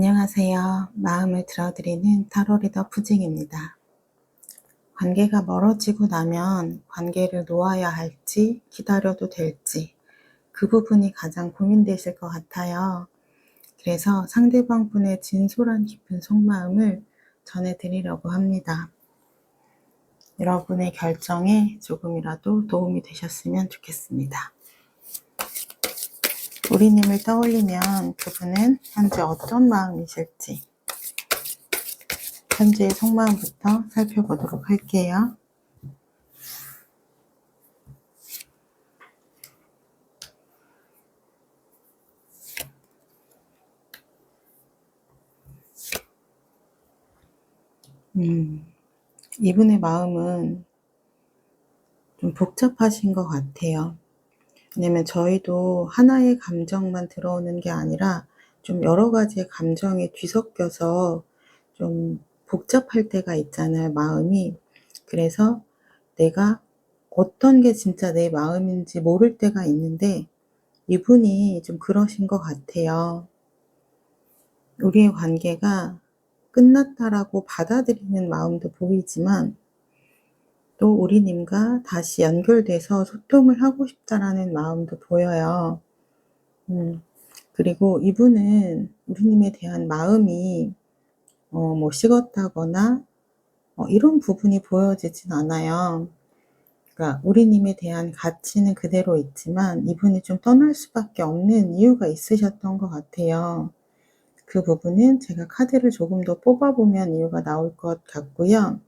안녕하세요. 마음을 들어드리는 타로 리더 푸징입니다. 관계가 멀어지고 나면 관계를 놓아야 할지 기다려도 될지 그 부분이 가장 고민되실 것 같아요. 그래서 상대방 분의 진솔한 깊은 속마음을 전해드리려고 합니다. 여러분의 결정에 조금이라도 도움이 되셨으면 좋겠습니다. 우리님을 떠올리면 그분은 현재 어떤 마음이실지 현재의 속마음부터 살펴보도록 할게요. 이분의 마음은 좀 복잡하신 것 같아요. 왜냐면 저희도 하나의 감정만 들어오는 게 아니라 좀 여러 가지의 감정이 뒤섞여서 좀 복잡할 때가 있잖아요, 마음이. 그래서 내가 어떤 게 진짜 내 마음인지 모를 때가 있는데 이분이 좀 그러신 것 같아요. 우리의 관계가 끝났다라고 받아들이는 마음도 보이지만 또 우리님과 다시 연결돼서 소통을 하고 싶다라는 마음도 보여요. 그리고 이분은 우리님에 대한 마음이 식었다거나 이런 부분이 보여지진 않아요. 그러니까 우리님에 대한 가치는 그대로 있지만 이분이 좀 떠날 수밖에 없는 이유가 있으셨던 것 같아요. 그 부분은 제가 카드를 조금 더 뽑아보면 이유가 나올 것 같고요.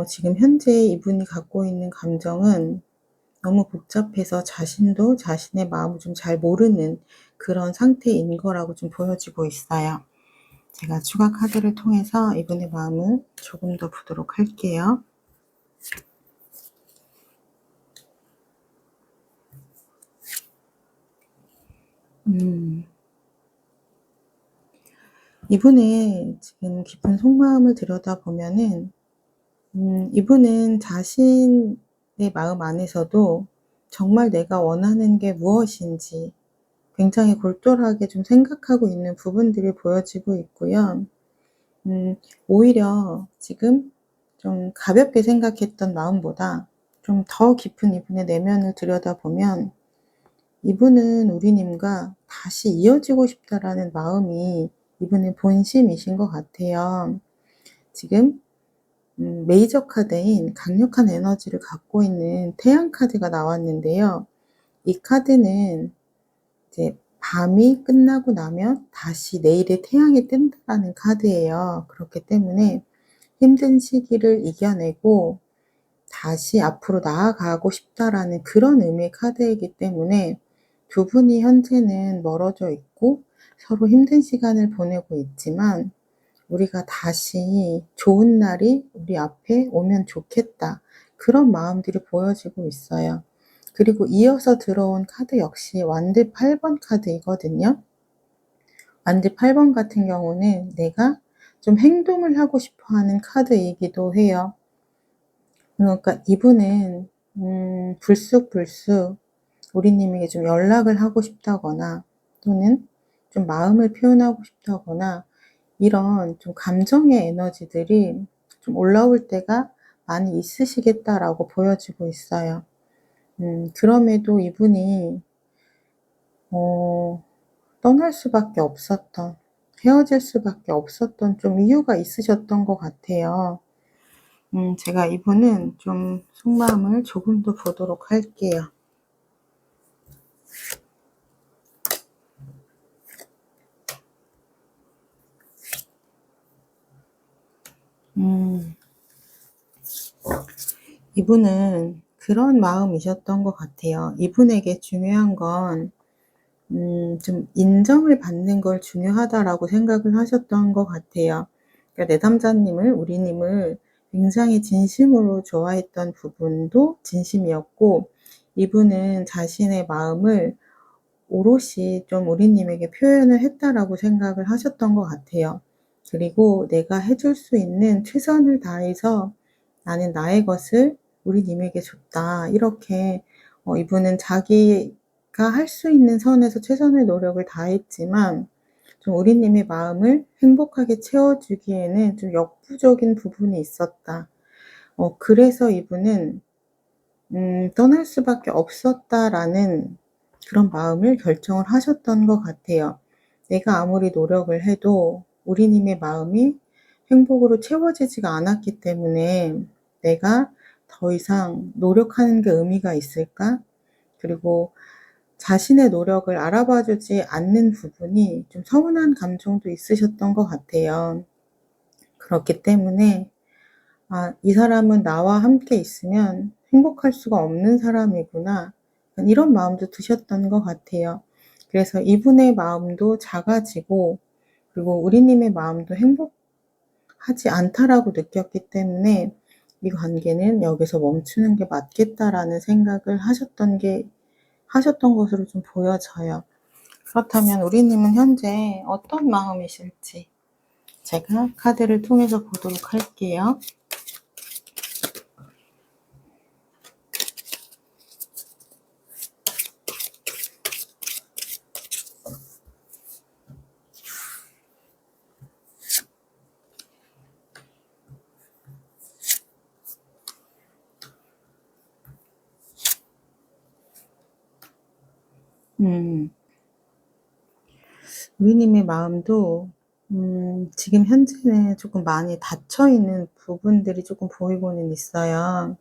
지금 현재 이분이 갖고 있는 감정은 너무 복잡해서 자신도 자신의 마음을 좀 잘 모르는 그런 상태인 거라고 좀 보여지고 있어요. 제가 추가 카드를 통해서 이분의 마음을 조금 더 보도록 할게요. 이분의 지금 깊은 속마음을 들여다보면은 이분은 자신의 마음 안에서도 정말 내가 원하는 게 무엇인지 굉장히 골똘하게 좀 생각하고 있는 부분들이 보여지고 있고요. 오히려 지금 좀 가볍게 생각했던 마음보다 좀 더 깊은 이분의 내면을 들여다보면 이분은 우리님과 다시 이어지고 싶다라는 마음이 이분의 본심이신 것 같아요. 지금 메이저 카드인 강력한 에너지를 갖고 있는 태양 카드가 나왔는데요. 이 카드는 이제 밤이 끝나고 나면 다시 내일의 태양이 뜬다는 카드예요. 그렇기 때문에 힘든 시기를 이겨내고 다시 앞으로 나아가고 싶다라는 그런 의미의 카드이기 때문에 두 분이 현재는 멀어져 있고 서로 힘든 시간을 보내고 있지만 우리가 다시 좋은 날이 우리 앞에 오면 좋겠다. 그런 마음들이 보여지고 있어요. 그리고 이어서 들어온 카드 역시 완드 8번 카드이거든요. 완드 8번 같은 경우는 내가 좀 행동을 하고 싶어 하는 카드이기도 해요. 그러니까 이분은 불쑥불쑥 우리님에게 좀 연락을 하고 싶다거나 또는 좀 마음을 표현하고 싶다거나 이런 좀 감정의 에너지들이 좀 올라올 때가 많이 있으시겠다라고 보여지고 있어요. 그럼에도 이분이 떠날 수밖에 없었던, 헤어질 수밖에 없었던 좀 이유가 있으셨던 것 같아요. 제가 이분은 좀 속마음을 조금 더 보도록 할게요. 이분은 그런 마음이셨던 것 같아요. 이분에게 중요한 건 좀 인정을 받는 걸 중요하다라고 생각을 하셨던 것 같아요. 그러니까 내담자님을, 우리님을 굉장히 진심으로 좋아했던 부분도 진심이었고, 이분은 자신의 마음을 오롯이 좀 우리님에게 표현을 했다라고 생각을 하셨던 것 같아요. 그리고 내가 해줄 수 있는 최선을 다해서 나는 나의 것을 우리님에게 줬다. 이렇게 이분은 자기가 할 수 있는 선에서 최선의 노력을 다했지만 좀 우리님의 마음을 행복하게 채워주기에는 좀 역부족인 부분이 있었다. 그래서 이분은 떠날 수밖에 없었다라는 그런 마음을 결정을 하셨던 것 같아요. 내가 아무리 노력을 해도 우리님의 마음이 행복으로 채워지지가 않았기 때문에 내가 더 이상 노력하는 게 의미가 있을까? 그리고 자신의 노력을 알아봐 주지 않는 부분이 좀 서운한 감정도 있으셨던 것 같아요. 그렇기 때문에 '아, 이 사람은 나와 함께 있으면 행복할 수가 없는 사람이구나.' 이런 마음도 드셨던 것 같아요. 그래서 이분의 마음도 작아지고 그리고 우리님의 마음도 '행복하지 않다.'라고 느꼈기 때문에 '이 관계는 여기서 멈추는 게 맞겠다.'라는 생각을 하셨던 것으로 좀 보여져요. 그렇다면 우리님은 현재 어떤 마음이실지 제가 카드를 통해서 보도록 할게요. 우리님의 마음도 지금 현재는 조금 많이 닫혀 있는 부분들이 조금 보이고는 있어요.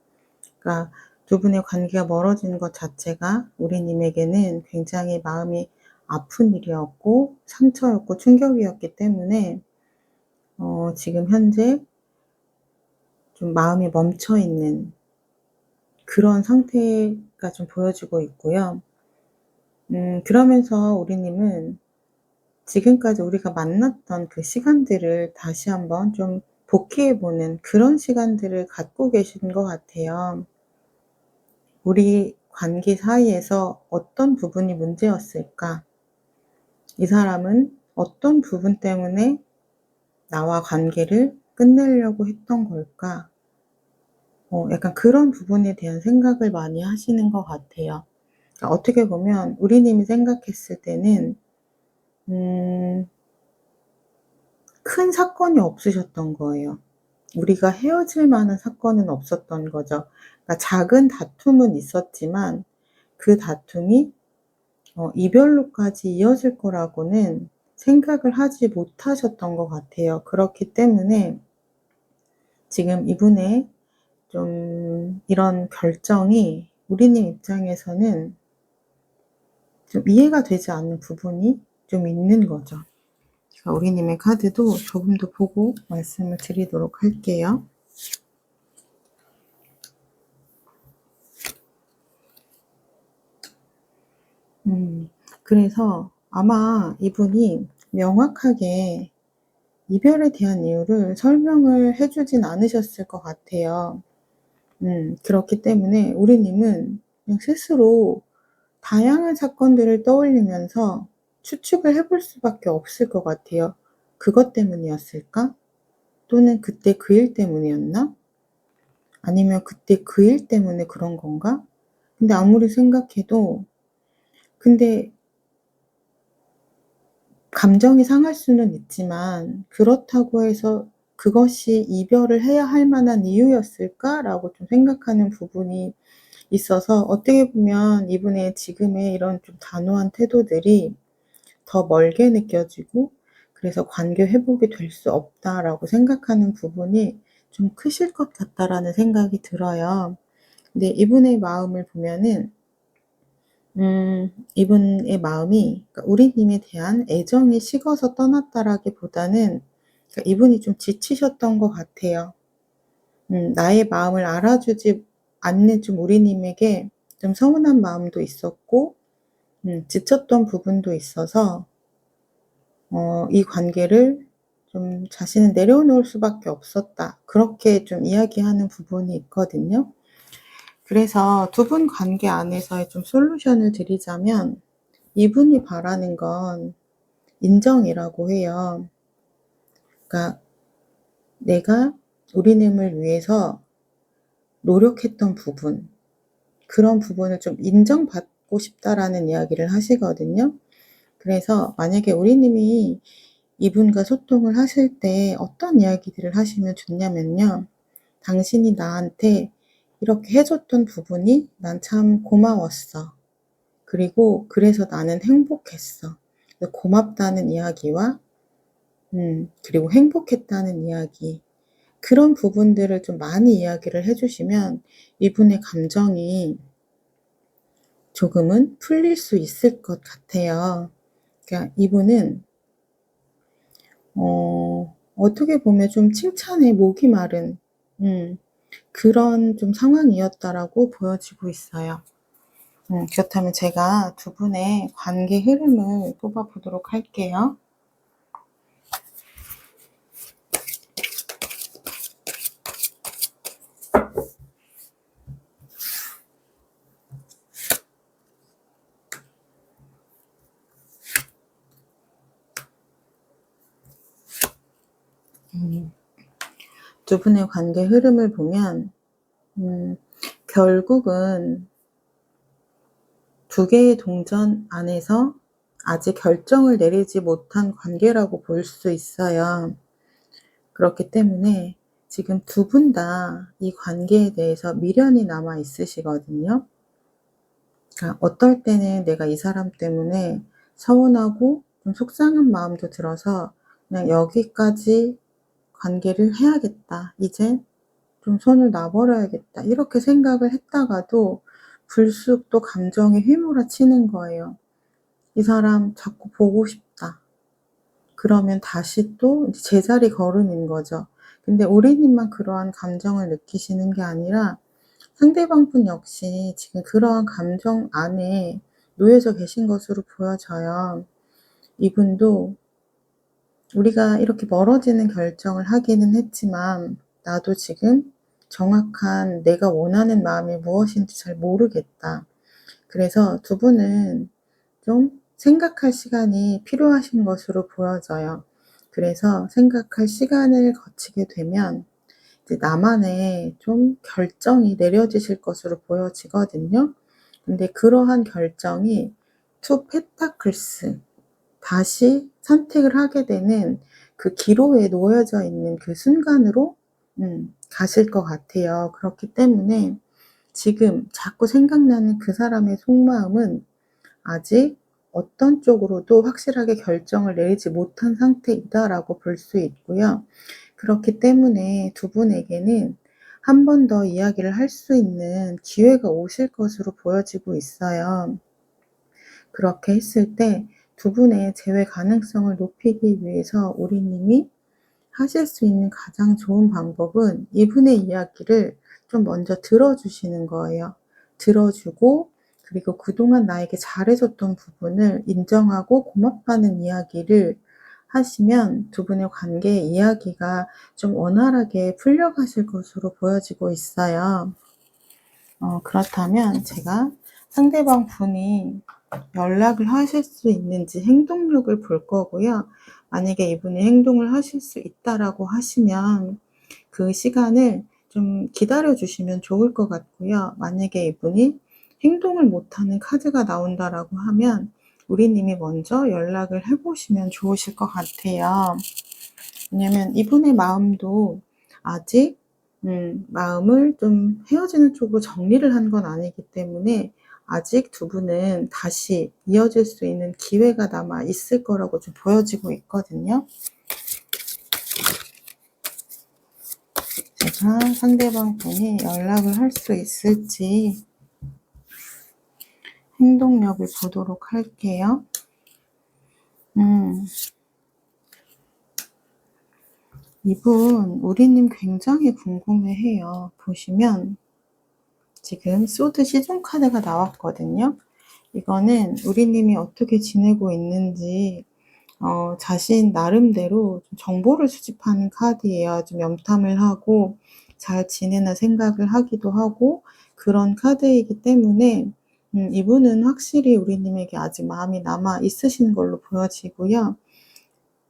그러니까 두 분의 관계가 멀어지는 것 자체가 우리님에게는 굉장히 마음이 아픈 일이었고 상처였고 충격이었기 때문에 지금 현재 좀 마음이 멈춰 있는 그런 상태가 좀 보여지고 있고요. 그러면서 우리님은 지금까지 우리가 만났던 그 시간들을 다시 한번 좀 복귀해 보는 그런 시간들을 갖고 계신 것 같아요. 우리 관계 사이에서 어떤 부분이 문제였을까? 이 사람은 어떤 부분 때문에 나와 관계를 끝내려고 했던 걸까? 약간 그런 부분에 대한 생각을 많이 하시는 것 같아요. 그러니까 어떻게 보면 우리님이 생각했을 때는 음 큰 사건이 없으셨던 거예요. 우리가 헤어질 만한 사건은 없었던 거죠. 그러니까 작은 다툼은 있었지만 그 다툼이 이별로까지 이어질 거라고는 생각을 하지 못하셨던 것 같아요. 그렇기 때문에 지금 이분의 좀 이런 결정이 우리님 입장에서는 좀 이해가 되지 않는 부분이 좀 있는 거죠. 제가 우리님의 카드도 조금 더 보고 말씀을 드리도록 할게요. 그래서 아마 이분이 명확하게 이별에 대한 이유를 설명을 해 주진 않으셨을 것 같아요. 그렇기 때문에 우리님은 그냥 스스로 다양한 사건들을 떠올리면서 추측을 해볼 수밖에 없을 것 같아요. '그것 때문이었을까? 또는 그때 그 일 때문이었나? 아니면 그때 그 일 때문에 그런 건가?' 근데 아무리 생각해도 근데 감정이 상할 수는 있지만 '그렇다고 해서 그것이 이별을 해야 할 만한 이유였을까?'라고 좀 생각하는 부분이 있어서 어떻게 보면 이분의 지금의 이런 좀 단호한 태도들이 더 멀게 느껴지고 그래서 '관계 회복이 될 수 없다.'라고 생각하는 부분이 좀 크실 것 같다라는 생각이 들어요. 근데 이분의 마음을 보면은 이분의 마음이 그러니까 우리님에 대한 애정이 식어서 떠났다라기보다는 그러니까 이분이 좀 지치셨던 것 같아요. 나의 마음을 알아주지 않는 좀 우리님에게 좀 서운한 마음도 있었고 지쳤던 부분도 있어서 이 관계를 좀 자신은 내려놓을 수밖에 없었다. 그렇게 좀 이야기하는 부분이 있거든요. 그래서 두 분 관계 안에서의 좀 솔루션을 드리자면 이분이 바라는 건 인정이라고 해요. 그러니까 내가 우리님을 위해서 노력했던 부분, 그런 부분을 좀 인정받고 싶다라는 이야기를 하시거든요. 그래서 만약에 우리님이 이분과 소통을 하실 때 어떤 이야기들을 하시면 좋냐면요. 당신이 나한테 이렇게 해줬던 부분이 난 참 고마웠어. 그리고 그래서 나는 행복했어. 고맙다는 이야기와 그리고 행복했다는 이야기, 그런 부분들을 좀 많이 이야기를 해주시면 이분의 감정이 조금은 풀릴 수 있을 것 같아요. 그러니까 이분은 어떻게 보면 좀 칭찬에 목이 마른 그런 좀 상황이었다라고 보여지고 있어요. 그렇다면 제가 두 분의 관계 흐름을 뽑아보도록 할게요. 두 분의 관계 흐름을 보면 결국은 두 개의 동전 안에서 아직 결정을 내리지 못한 관계라고 볼 수 있어요. 그렇기 때문에 지금 두 분 다 이 관계에 대해서 미련이 남아 있으시거든요. 그러니까 어떨 때는 내가 이 사람 때문에 서운하고 좀 속상한 마음도 들어서 그냥 여기까지 관계를 해야겠다. 이제 좀 손을 놔버려야겠다. 이렇게 생각을 했다가도 불쑥 또 감정이 휘몰아치는 거예요. 이 사람 자꾸 보고 싶다. 그러면 다시 또 제자리 걸음인 거죠. 근데 우리님만 그러한 감정을 느끼시는 게 아니라 상대방 분 역시 지금 그러한 감정 안에 놓여져 계신 것으로 보여져요. 이분도 우리가 이렇게 멀어지는 결정을 하기는 했지만 나도 지금 정확한 내가 원하는 마음이 무엇인지 잘 모르겠다. 그래서 두 분은 좀 생각할 시간이 필요하신 것으로 보여져요. 그래서 생각할 시간을 거치게 되면 이제 나만의 좀 결정이 내려지실 것으로 보여지거든요. 근데 그러한 결정이 투 펜타클스, 다시 선택을 하게 되는 그 기로에 놓여져 있는 그 순간으로 가실 것 같아요. 그렇기 때문에 지금 자꾸 생각나는 그 사람의 속마음은 아직 어떤 쪽으로도 확실하게 결정을 내리지 못한 상태이다라고 볼 수 있고요. 그렇기 때문에 두 분에게는 한 번 더 이야기를 할 수 있는 기회가 오실 것으로 보여지고 있어요. 그렇게 했을 때 두 분의 재회 가능성을 높이기 위해서 우리님이 하실 수 있는 가장 좋은 방법은 이분의 이야기를 좀 먼저 들어주시는 거예요. 들어주고 그리고 그동안 나에게 잘해줬던 부분을 인정하고 고맙다는 이야기를 하시면 두 분의 관계의 이야기가 좀 원활하게 풀려가실 것으로 보여지고 있어요. 그렇다면 제가 상대방 분이 연락을 하실 수 있는지 행동력을 볼 거고요. 만약에 이분이 행동을 하실 수 있다라고 하시면 그 시간을 좀 기다려 주시면 좋을 것 같고요. 만약에 이분이 행동을 못하는 카드가 나온다라고 하면 우리님이 먼저 연락을 해보시면 좋으실 것 같아요. 왜냐면 이분의 마음도 아직 마음을 좀 헤어지는 쪽으로 정리를 한 건 아니기 때문에 아직 두 분은 다시 이어질 수 있는 기회가 남아 있을 거라고 좀 보여지고 있거든요. 제가 상대방 분이 연락을 할 수 있을지 행동력을 보도록 할게요. 이분 우리님 굉장히 궁금해해요. 보시면 지금 소드 시즌 카드가 나왔거든요. 이거는 우리님이 어떻게 지내고 있는지 자신 나름대로 좀 정보를 수집하는 카드예요. 좀 염탐을 하고 잘 지내나 생각을 하기도 하고 그런 카드이기 때문에 이분은 확실히 우리님에게 아직 마음이 남아 있으신 걸로 보여지고요.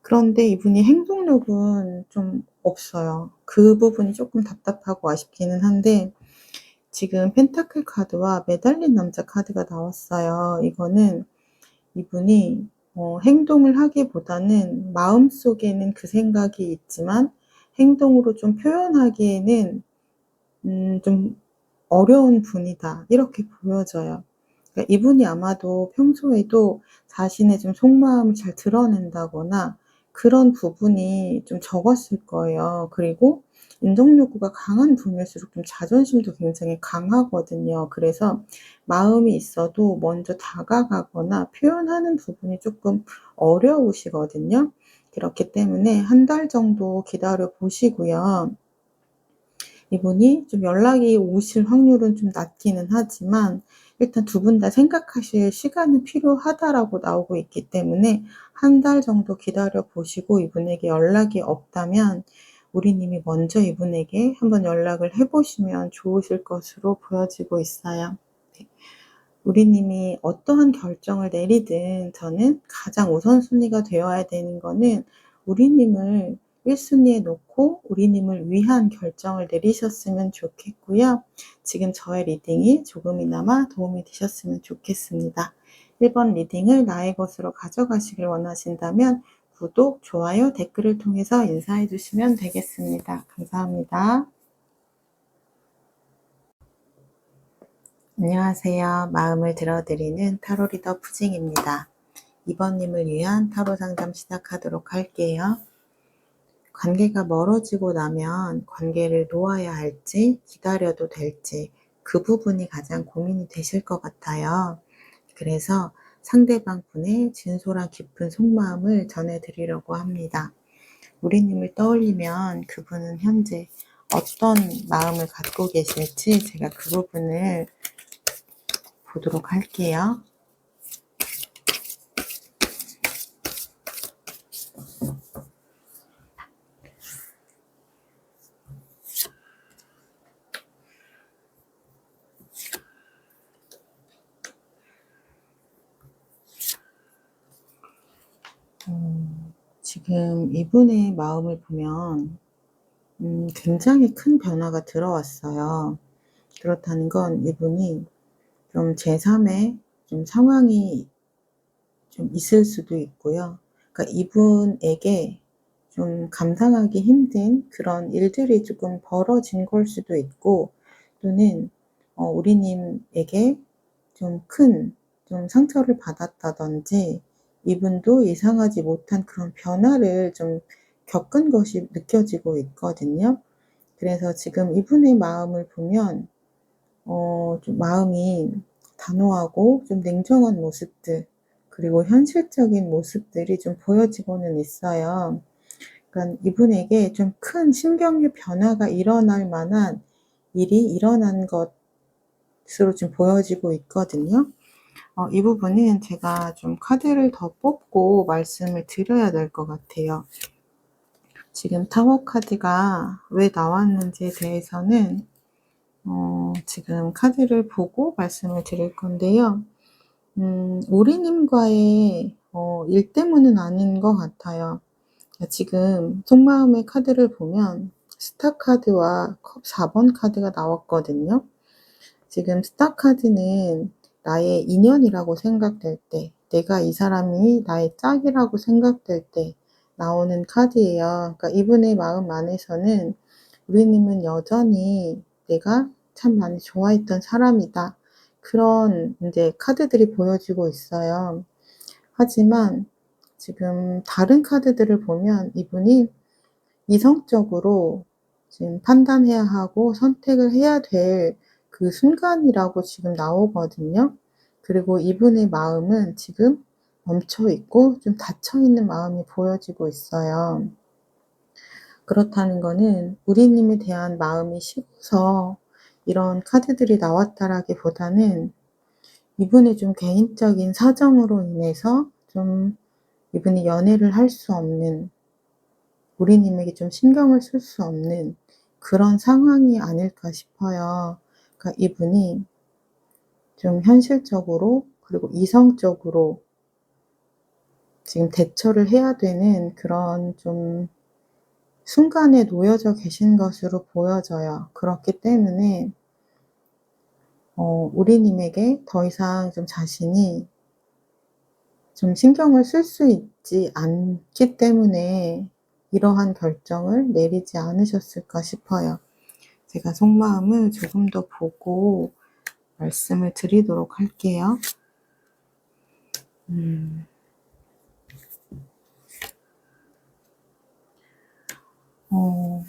그런데 이분이 행동력은 좀 없어요. 그 부분이 조금 답답하고 아쉽기는 한데 지금 펜타클 카드와 매달린 남자 카드가 나왔어요. 이거는 이분이 행동을 하기보다는 마음속에는 그 생각이 있지만 행동으로 좀 표현하기에는 좀 어려운 분이다. 이렇게 보여져요. 그러니까 이분이 아마도 평소에도 자신의 좀 속마음을 잘 드러낸다거나 그런 부분이 좀 적었을 거예요. 그리고 인정 욕구가 강한 분일수록 좀 자존심도 굉장히 강하거든요. 그래서 마음이 있어도 먼저 다가가거나 표현하는 부분이 조금 어려우시거든요. 그렇기 때문에 한 달 정도 기다려 보시고요. 이분이 좀 연락이 오실 확률은 좀 낮기는 하지만 일단 두 분 다 생각하실 시간은 필요하다라고 나오고 있기 때문에 한 달 정도 기다려 보시고 이분에게 연락이 없다면 우리 님이 먼저 이분에게 한번 연락을 해 보시면 좋으실 것으로 보여지고 있어요. 네. 우리 님이 어떠한 결정을 내리든 저는 가장 우선순위가 되어야 되는 거는 우리 님을 1 순위에 놓고 우리 님을 위한 결정을 내리셨으면 좋겠고요. 지금 저의 리딩이 조금이나마 도움이 되셨으면 좋겠습니다. 1번 리딩을 나의 것으로 가져가시길 원하신다면 구독, 좋아요, 댓글을 통해서 인사해 주시면 되겠습니다. 감사합니다. 안녕하세요. 마음을 들어드리는 타로 리더 푸징입니다. 2번 님을 위한 타로 상담 시작하도록 할게요. 관계가 멀어지고 나면 관계를 놓아야 할지 기다려도 될지 그 부분이 가장 고민이 되실 것 같아요. 그래서 상대방 분의 진솔한 깊은 속마음을 전해드리려고 합니다. 우리 님을 떠올리면 그분은 현재 어떤 마음을 갖고 계실지 제가 그 부분을 보도록 할게요. 지금 이분의 마음을 보면 굉장히 큰 변화가 들어왔어요. 그렇다는 건 이분이 좀 제3의 좀 상황이 좀 있을 수도 있고요. 그러니까 이분에게 좀 감당하기 힘든 그런 일들이 조금 벌어진 걸 수도 있고 또는 우리 님에게 좀 큰 좀 상처를 받았다든지 이분도 예상하지 못한 그런 변화를 좀 겪은 것이 느껴지고 있거든요. 그래서 지금 이분의 마음을 보면 좀 마음이 단호하고 좀 냉정한 모습들 그리고 현실적인 모습들이 좀 보여지고는 있어요. 그러니까 이분에게 좀 큰 심경의 변화가 일어날 만한 일이 일어난 것으로 좀 보여지고 있거든요. 이 부분은 제가 좀 카드를 더 뽑고 말씀을 드려야 될 것 같아요. 지금 타워 카드가 왜 나왔는지에 대해서는 지금 카드를 보고 말씀을 드릴 건데요. 우리님과의 일 때문은 아닌 것 같아요. 지금 속마음의 카드를 보면 스타 카드와 컵 4번 카드가 나왔거든요. 지금 스타 카드는 나의 인연이라고 생각될 때, 내가 이 사람이 나의 짝이라고 생각될 때 나오는 카드예요. 그러니까 이분의 마음 안에서는 우리님은 여전히 내가 참 많이 좋아했던 사람이다. 그런 이제 카드들이 보여지고 있어요. 하지만 지금 다른 카드들을 보면 이분이 이성적으로 지금 판단해야 하고 선택을 해야 될 그 순간이라고 지금 나오거든요. 그리고 이분의 마음은 지금 멈춰 있고 좀 닫혀 있는 마음이 보여지고 있어요. 그렇다는 거는 우리님에 대한 마음이 식어서 이런 카드들이 나왔다라기보다는 이분의 좀 개인적인 사정으로 인해서 좀 이분이 연애를 할 수 없는 우리님에게 좀 신경을 쓸 수 없는 그런 상황이 아닐까 싶어요. 그러니까 이분이 좀 현실적으로 그리고 이성적으로 지금 대처를 해야 되는 그런 좀 순간에 놓여져 계신 것으로 보여져요. 그렇기 때문에 우리님에게 더 이상 좀 자신이 좀 신경을 쓸 수 있지 않기 때문에 이러한 결정을 내리지 않으셨을까 싶어요. 제가 속마음을 조금 더 보고 말씀을 드리도록 할게요.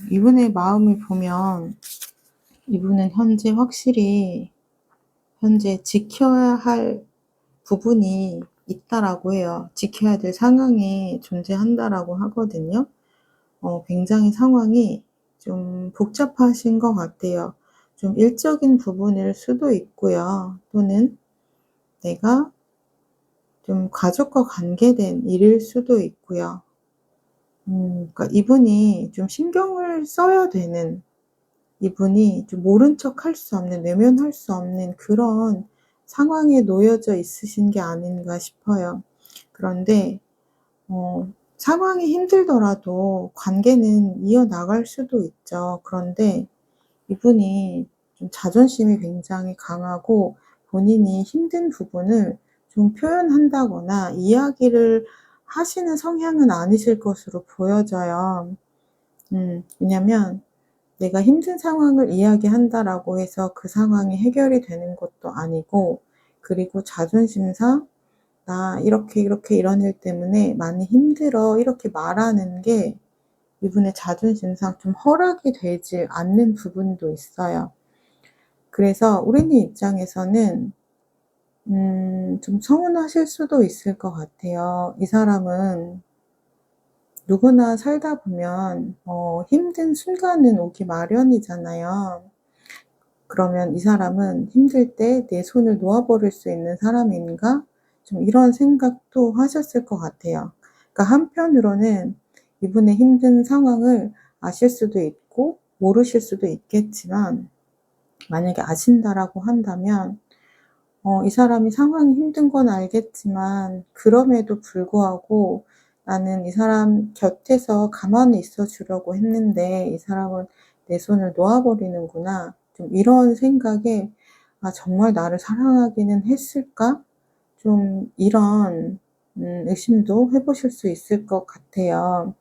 이분의 마음을 보면 이분은 현재 지켜야 할 부분이 있다라고 해요. 지켜야 될 상황이 존재한다라고 하거든요. 굉장히 상황이 좀 복잡하신 것 같아요. 좀 일적인 부분일 수도 있고요. 또는 내가 좀 가족과 관계된 일일 수도 있고요. 그러니까 이분이 좀 신경을 써야 되는, 이분이 좀 모른 척할 수 없는, 외면할 수 없는 그런 상황에 놓여져 있으신 게 아닌가 싶어요. 그런데 상황이 힘들더라도 관계는 이어나갈 수도 있죠. 그런데 이분이 좀 자존심이 굉장히 강하고 본인이 힘든 부분을 좀 표현한다거나 이야기를 하시는 성향은 아니실 것으로 보여져요. 왜냐면 내가 힘든 상황을 이야기한다라고 해서 그 상황이 해결이 되는 것도 아니고, 그리고 자존심상 "나 이렇게, 이렇게 이런 일 때문에 많이 힘들어." 이렇게 말하는 게 이분의 자존심상 좀 허락이 되지 않는 부분도 있어요. 그래서 우리님 입장에서는 좀 서운하실 수도 있을 것 같아요. 이 사람은 누구나 살다 보면 힘든 순간은 오기 마련이잖아요. 그러면 '이 사람은 힘들 때 내 손을 놓아 버릴 수 있는 사람인가?' 좀 이런 생각도 하셨을 것 같아요. 그러니까 한편으로는 이분의 힘든 상황을 아실 수도 있고 모르실 수도 있겠지만, 만약에 아신다라고 한다면 이 사람이 상황이 힘든 건 알겠지만 그럼에도 불구하고 '나는 이 사람 곁에서 가만히 있어 주려고 했는데 이 사람은 내 손을 놓아 버리는구나.' 좀 이런 생각에 '아 정말 나를 사랑하기는 했을까?' 좀 이런 의심도 해 보실 수 있을 것 같아요.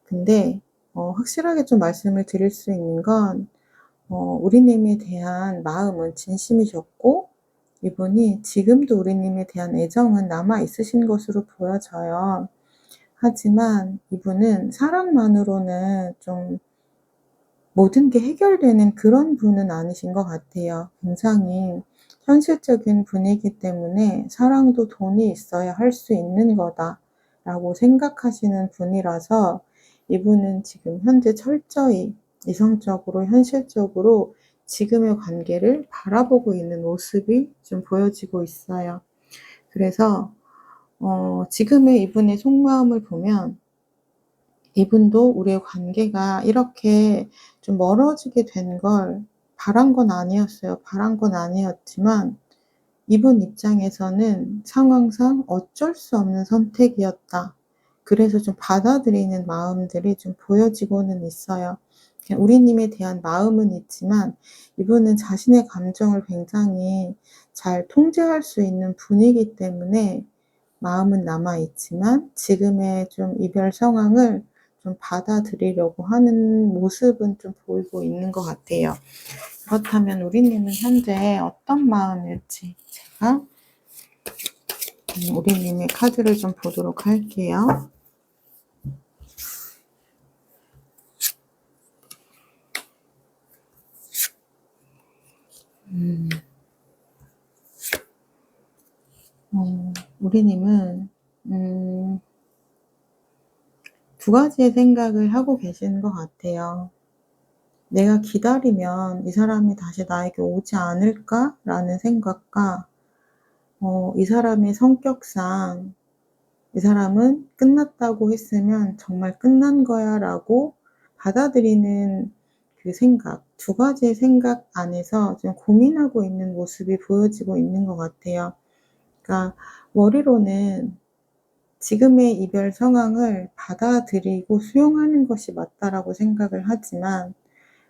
근데 확실하게 좀 말씀을 드릴 수 있는 건, 우리님에 대한 마음은 진심이셨고 이분이 지금도 우리님에 대한 애정은 남아 있으신 것으로 보여져요. 하지만 이분은 사랑만으로는 좀 모든 게 해결되는 그런 분은 아니신 것 같아요. 굉장히 현실적인 분이기 때문에 '사랑도 돈이 있어야 할 수 있는 거다.'라고 생각하시는 분이라서, 이분은 지금 현재 철저히 이성적으로 현실적으로 지금의 관계를 바라보고 있는 모습이 좀 보여지고 있어요. 그래서 지금의 이분의 속마음을 보면 이분도 우리의 관계가 이렇게 좀 멀어지게 된 걸 바란 건 아니었어요. 바란 건 아니었지만 이분 입장에서는 상황상 어쩔 수 없는 선택이었다. 그래서 좀 받아들이는 마음들이 좀 보여지고는 있어요. 그냥 우리님에 대한 마음은 있지만 이분은 자신의 감정을 굉장히 잘 통제할 수 있는 분이기 때문에 마음은 남아 있지만 지금의 좀 이별 상황을 좀 받아들이려고 하는 모습은 좀 보이고 있는 것 같아요. 그렇다면 우리님은 현재 어떤 마음일지 제가 우리님의 카드를 좀 보도록 할게요. 우리님은 두 가지의 생각을 하고 계시는 것 같아요. '내가 기다리면 이 사람이 다시 나에게 오지 않을까?'라는 생각과, 이 사람의 성격상 '이 사람은 끝났다고 했으면 정말 끝난 거야.'라고 받아들이는 그 생각, 두 가지의 생각 안에서 좀 고민하고 있는 모습이 보여지고 있는 것 같아요. 그러니까 머리로는 지금의 이별 상황을 받아들이고 수용하는 것이 맞다라고 생각을 하지만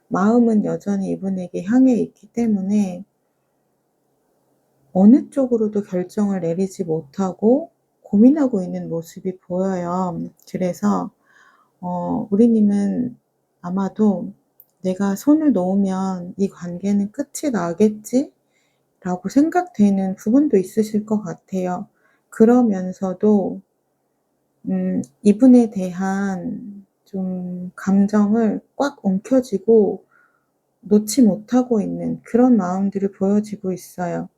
마음은 여전히 이분에게 향해 있기 때문에 어느 쪽으로도 결정을 내리지 못하고 고민하고 있는 모습이 보여요. 그래서 우리님은 아마도 '내가 손을 놓으면 이 관계는 끝이 나겠지?'라고 생각되는 부분도 있으실 것 같아요. 그러면서도 이분에 대한 좀 감정을 꽉 움켜쥐고 놓지 못하고 있는 그런 마음들이 보여지고 있어요.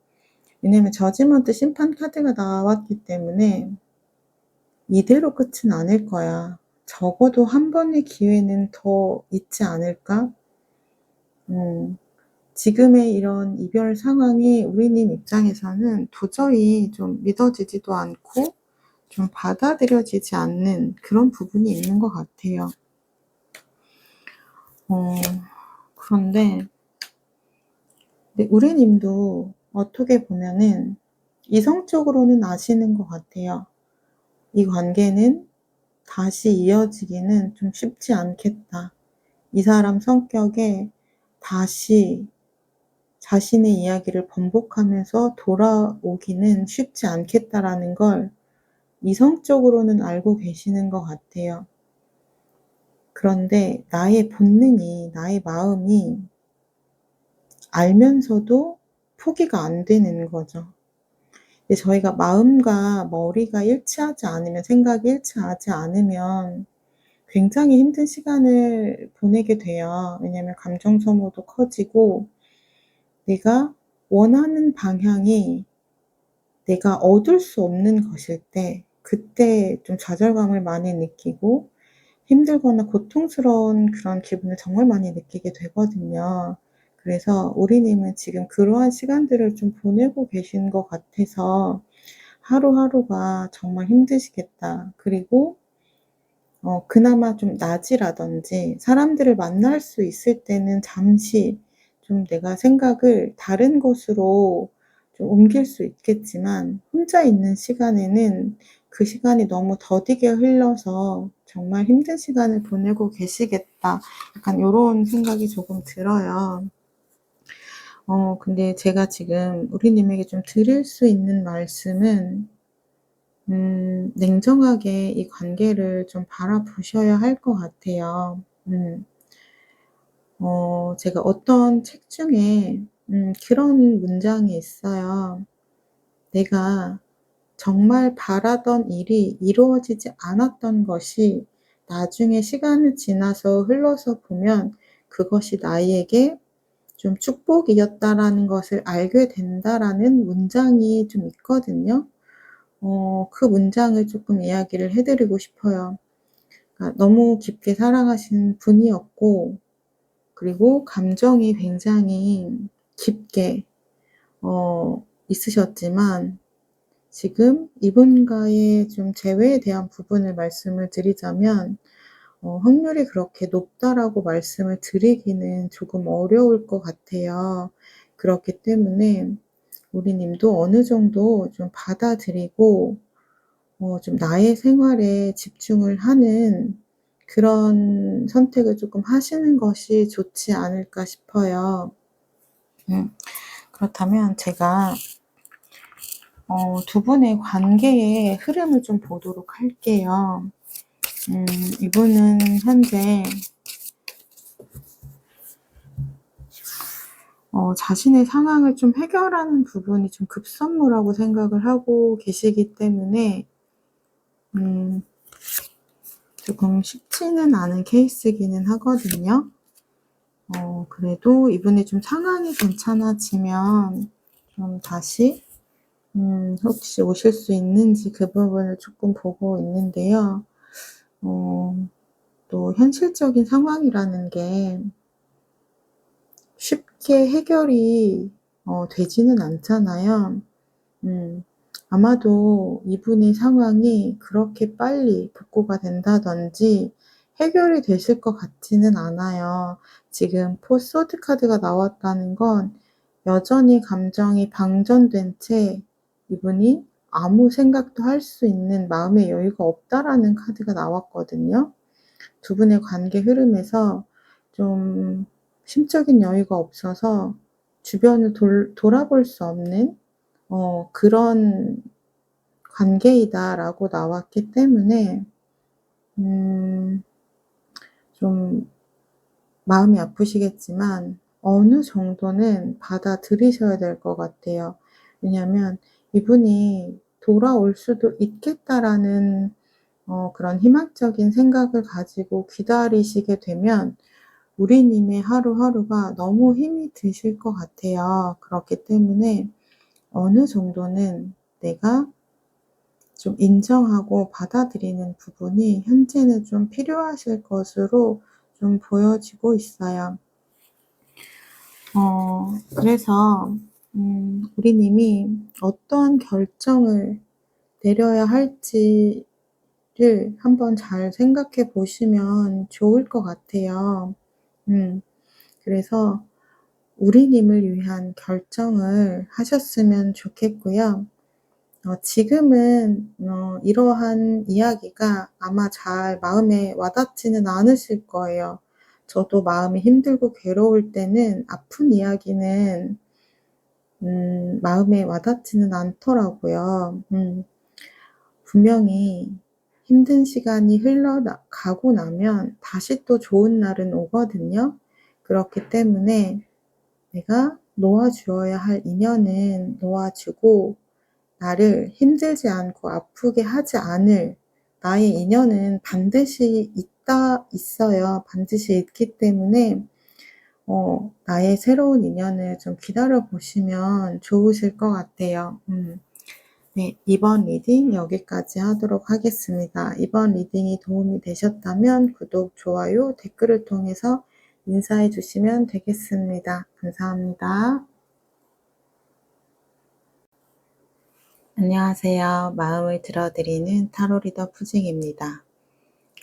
왜냐면 저지먼트 심판 카드가 나왔기 때문에 '이대로 끝은 아닐 거야. 적어도 한 번의 기회는 더 있지 않을까?' 음 지금의 이런 이별 상황이 우리님 입장에서는 도저히 좀 믿어지지도 않고 좀 받아들여지지 않는 그런 부분이 있는 것 같아요. 어 그런데 우리님도 어떻게 보면은 이성적으로는 아시는 것 같아요. 이 관계는 다시 이어지기는 좀 쉽지 않겠다. 이 사람 성격에 다시 자신의 이야기를 번복하면서 돌아오기는 쉽지 않겠다라는 걸 이성적으로는 알고 계시는 것 같아요. 그런데 나의 본능이, 나의 마음이 알면서도 포기가 안 되는 거죠. 근데 저희가 마음과 머리가 일치하지 않으면, 생각이 일치하지 않으면 굉장히 힘든 시간을 보내게 돼요. 왜냐하면 감정 소모도 커지고 내가 원하는 방향이 내가 얻을 수 없는 것일 때 그때 좀 좌절감을 많이 느끼고 힘들거나 고통스러운 그런 기분을 정말 많이 느끼게 되거든요. 그래서 우리님은 지금 그러한 시간들을 좀 보내고 계신 것 같아서 '하루하루가 정말 힘드시겠다.' 그리고 그나마 좀 낮이라든지 사람들을 만날 수 있을 때는 잠시 좀 내가 생각을 다른 곳으로 좀 옮길 수 있겠지만 혼자 있는 시간에는 그 시간이 너무 더디게 흘러서 '정말 힘든 시간을 보내고 계시겠다.' 약간 요런 생각이 조금 들어요. 근데 제가 지금 우리님에게 좀 드릴 수 있는 말씀은 냉정하게 이 관계를 좀 바라보셔야 할 것 같아요. 제가 어떤 책 중에 그런 문장이 있어요. "내가 정말 바라던 일이 이루어지지 않았던 것이 나중에 시간을 지나서 흘러서 보면 그것이 나에게 좀 축복이었다."라는 것을 알게 된다라는 문장이 좀 있거든요. 그 문장을 조금 이야기를 해 드리고 싶어요. 그러니까 너무 깊게 사랑하신 분이었고 그리고 감정이 굉장히 깊게 있으셨지만 지금 이분과의 좀 재회에 대한 부분을 말씀을 드리자면 확률이 그렇게 높다라고 말씀을 드리기는 조금 어려울 것 같아요. 그렇기 때문에 우리 님도 어느 정도 좀 받아들이고 좀 나의 생활에 집중을 하는 그런 선택을 조금 하시는 것이 좋지 않을까 싶어요. 음 그렇다면 제가 두 분의 관계의 흐름을 좀 보도록 할게요. 이분은 현재 자신의 상황을 좀 해결하는 부분이 좀 급선무라고 생각을 하고 계시기 때문에 음 조금 쉽지는 않은 케이스기는 하거든요. 그래도 이분이 좀 상황이 괜찮아지면 좀 다시 혹시 오실 수 있는지 그 부분을 조금 보고 있는데요. 어 또 현실적인 상황이라는 게 쉽게 해결이 되지는 않잖아요. 음 아마도 이분의 상황이 그렇게 빨리 복구가 된다든지 해결이 되실 것 같지는 않아요. 지금 소드 카드가 나왔다는 건 여전히 감정이 방전된 채 이분이 아무 생각도 할 수 있는 마음의 여유가 없다라는 카드가 나왔거든요. 두 분의 관계 흐름에서 좀 심적인 여유가 없어서 주변을 돌아볼 수 없는 그런 관계이다라고 나왔기 때문에 좀 마음이 아프시겠지만 어느 정도는 받아들이셔야 될 것 같아요. 왜냐하면 이분이 '돌아올 수도 있겠다.'라는 그런 희망적인 생각을 가지고 기다리시게 되면 우리님의 하루하루가 너무 힘이 드실 것 같아요. 그렇기 때문에 어느 정도는 내가 좀 인정하고 받아들이는 부분이 현재는 좀 필요하실 것으로 좀 보여지고 있어요. 그래서 우리님이 어떠한 결정을 내려야 할지를 한번 잘 생각해 보시면 좋을 것 같아요. 그래서 우리님을 위한 결정을 하셨으면 좋겠고요. 지금은 이러한 이야기가 아마 잘 마음에 와닿지는 않으실 거예요. 저도 마음이 힘들고 괴로울 때는 아픈 이야기는 마음에 와닿지는 않더라고요. 분명히 힘든 시간이 가고 나면 다시 또 좋은 날은 오거든요. 그렇기 때문에 내가 놓아주어야 할 인연은 놓아주고 나를 힘들지 않고 아프게 하지 않을 나의 인연은 반드시 있어요. 반드시 있기 때문에 나의 새로운 인연을 좀 기다려 보시면 좋으실 것 같아요. 네, 이번 리딩 여기까지 하도록 하겠습니다. 이번 리딩이 도움이 되셨다면 구독, 좋아요, 댓글을 통해서 인사해 주시면 되겠습니다. 감사합니다. 안녕하세요. 마음을 들어드리는 타로 리더 푸징입니다.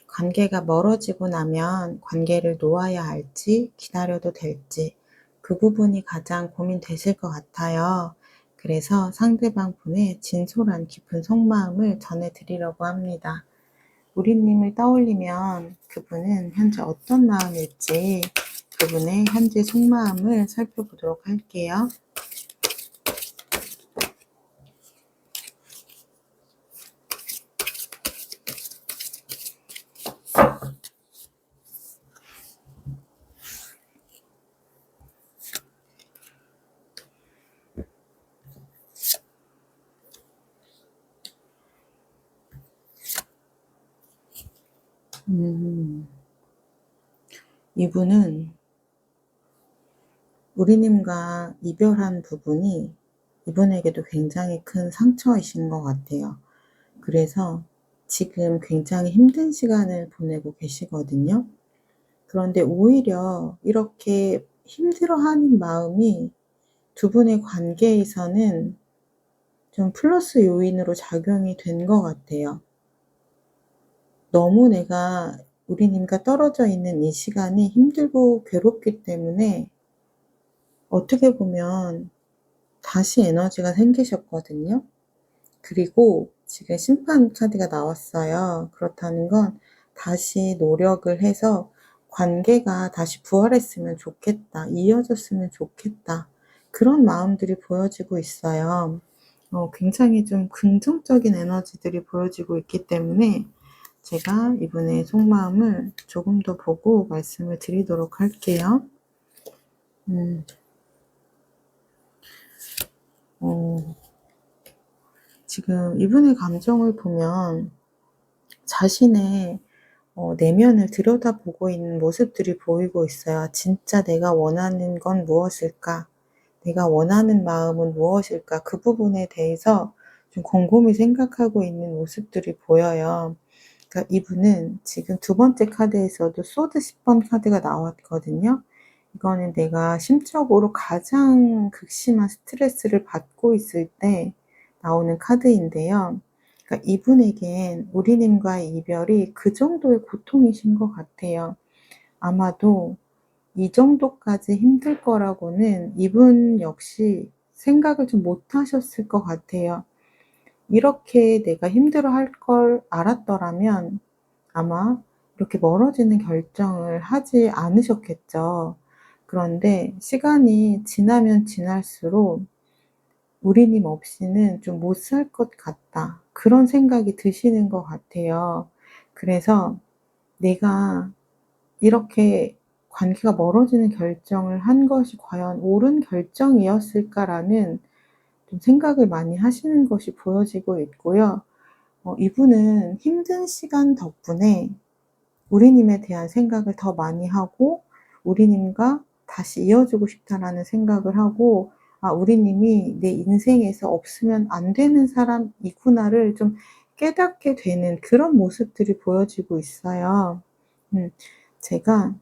관계가 멀어지고 나면 관계를 놓아야 할지 기다려도 될지 그 부분이 가장 고민되실 것 같아요. 그래서 상대방 분의 진솔한 깊은 속마음을 전해드리려고 합니다. 우리님을 떠올리면 그분은 현재 어떤 마음일지 그분의 현재 속마음을 살펴보도록 할게요. 이분은 우리님과 이별한 부분이 이분에게도 굉장히 큰 상처이신 것 같아요. 그래서 지금 굉장히 힘든 시간을 보내고 계시거든요. 그런데 오히려 이렇게 힘들어하는 마음이 두 분의 관계에서는 좀 플러스 요인으로 작용이 된 것 같아요. 너무 내가 우리님과 떨어져 있는 이 시간이 힘들고 괴롭기 때문에 어떻게 보면 다시 에너지가 생기셨거든요. 그리고 지금 심판 카드가 나왔어요. 그렇다는 건 다시 노력을 해서 관계가 다시 부활했으면 좋겠다. 이어졌으면 좋겠다. 그런 마음들이 보여지고 있어요. 굉장히 좀 긍정적인 에너지들이 보여지고 있기 때문에 제가 이분의 속마음을 조금 더 보고 말씀을 드리도록 할게요. 지금 이분의 감정을 보면 자신의 내면을 들여다보고 있는 모습들이 보이고 있어요. 진짜 내가 원하는 건 무엇일까? 내가 원하는 마음은 무엇일까? 그 부분에 대해서 좀 곰곰이 생각하고 있는 모습들이 보여요. 그러니까 이분은 지금 두 번째 카드에서도 소드 10번 카드가 나왔거든요. 이거는 내가 심적으로 가장 극심한 스트레스를 받고 있을 때 나오는 카드인데요. 그러니까 이분에겐 우리님과의 이별이 그 정도의 고통이신 것 같아요. 아마도 이 정도까지 힘들 거라고는 이분 역시 생각을 좀 못 하셨을 것 같아요. 이렇게 내가 힘들어할 걸 알았더라면 아마 이렇게 멀어지는 결정을 하지 않으셨겠죠. 그런데 시간이 지나면 지날수록 우리님 없이는 좀 못 살 것 같다. 그런 생각이 드시는 것 같아요. 그래서 '내가 이렇게 관계가 멀어지는 결정을 한 것이 과연 옳은 결정이었을까?'라는 좀 생각을 많이 하시는 것이 보여지고 있고요. 이분은 힘든 시간 덕분에 우리님에 대한 생각을 더 많이 하고 '우리님과 다시 이어지고 싶다.'라는 생각을 하고 '아 우리님이 내 인생에서 없으면 안 되는 사람이구나.'를 좀 깨닫게 되는 그런 모습들이 보여지고 있어요. 음 제가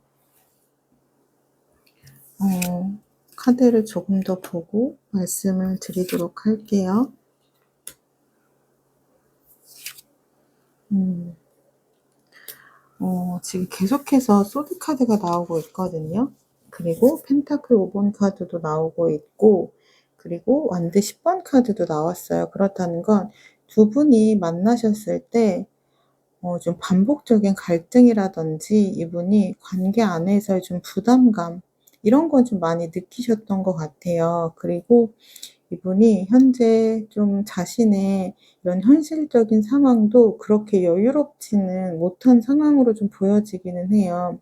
어 카드를 조금 더 보고 말씀을 드리도록 할게요. 음. 지금 계속해서 소드 카드가 나오고 있거든요. 그리고 펜타클 5번 카드도 나오고 있고 그리고 완드 10번 카드도 나왔어요. 그렇다는 건 두 분이 만나셨을 때 좀 반복적인 갈등이라든지 이분이 관계 안에서의 좀 부담감 이런 건 좀 많이 느끼셨던 것 같아요. 그리고 이분이 현재 좀 자신의 이런 현실적인 상황도 그렇게 여유롭지는 못한 상황으로 좀 보여지기는 해요.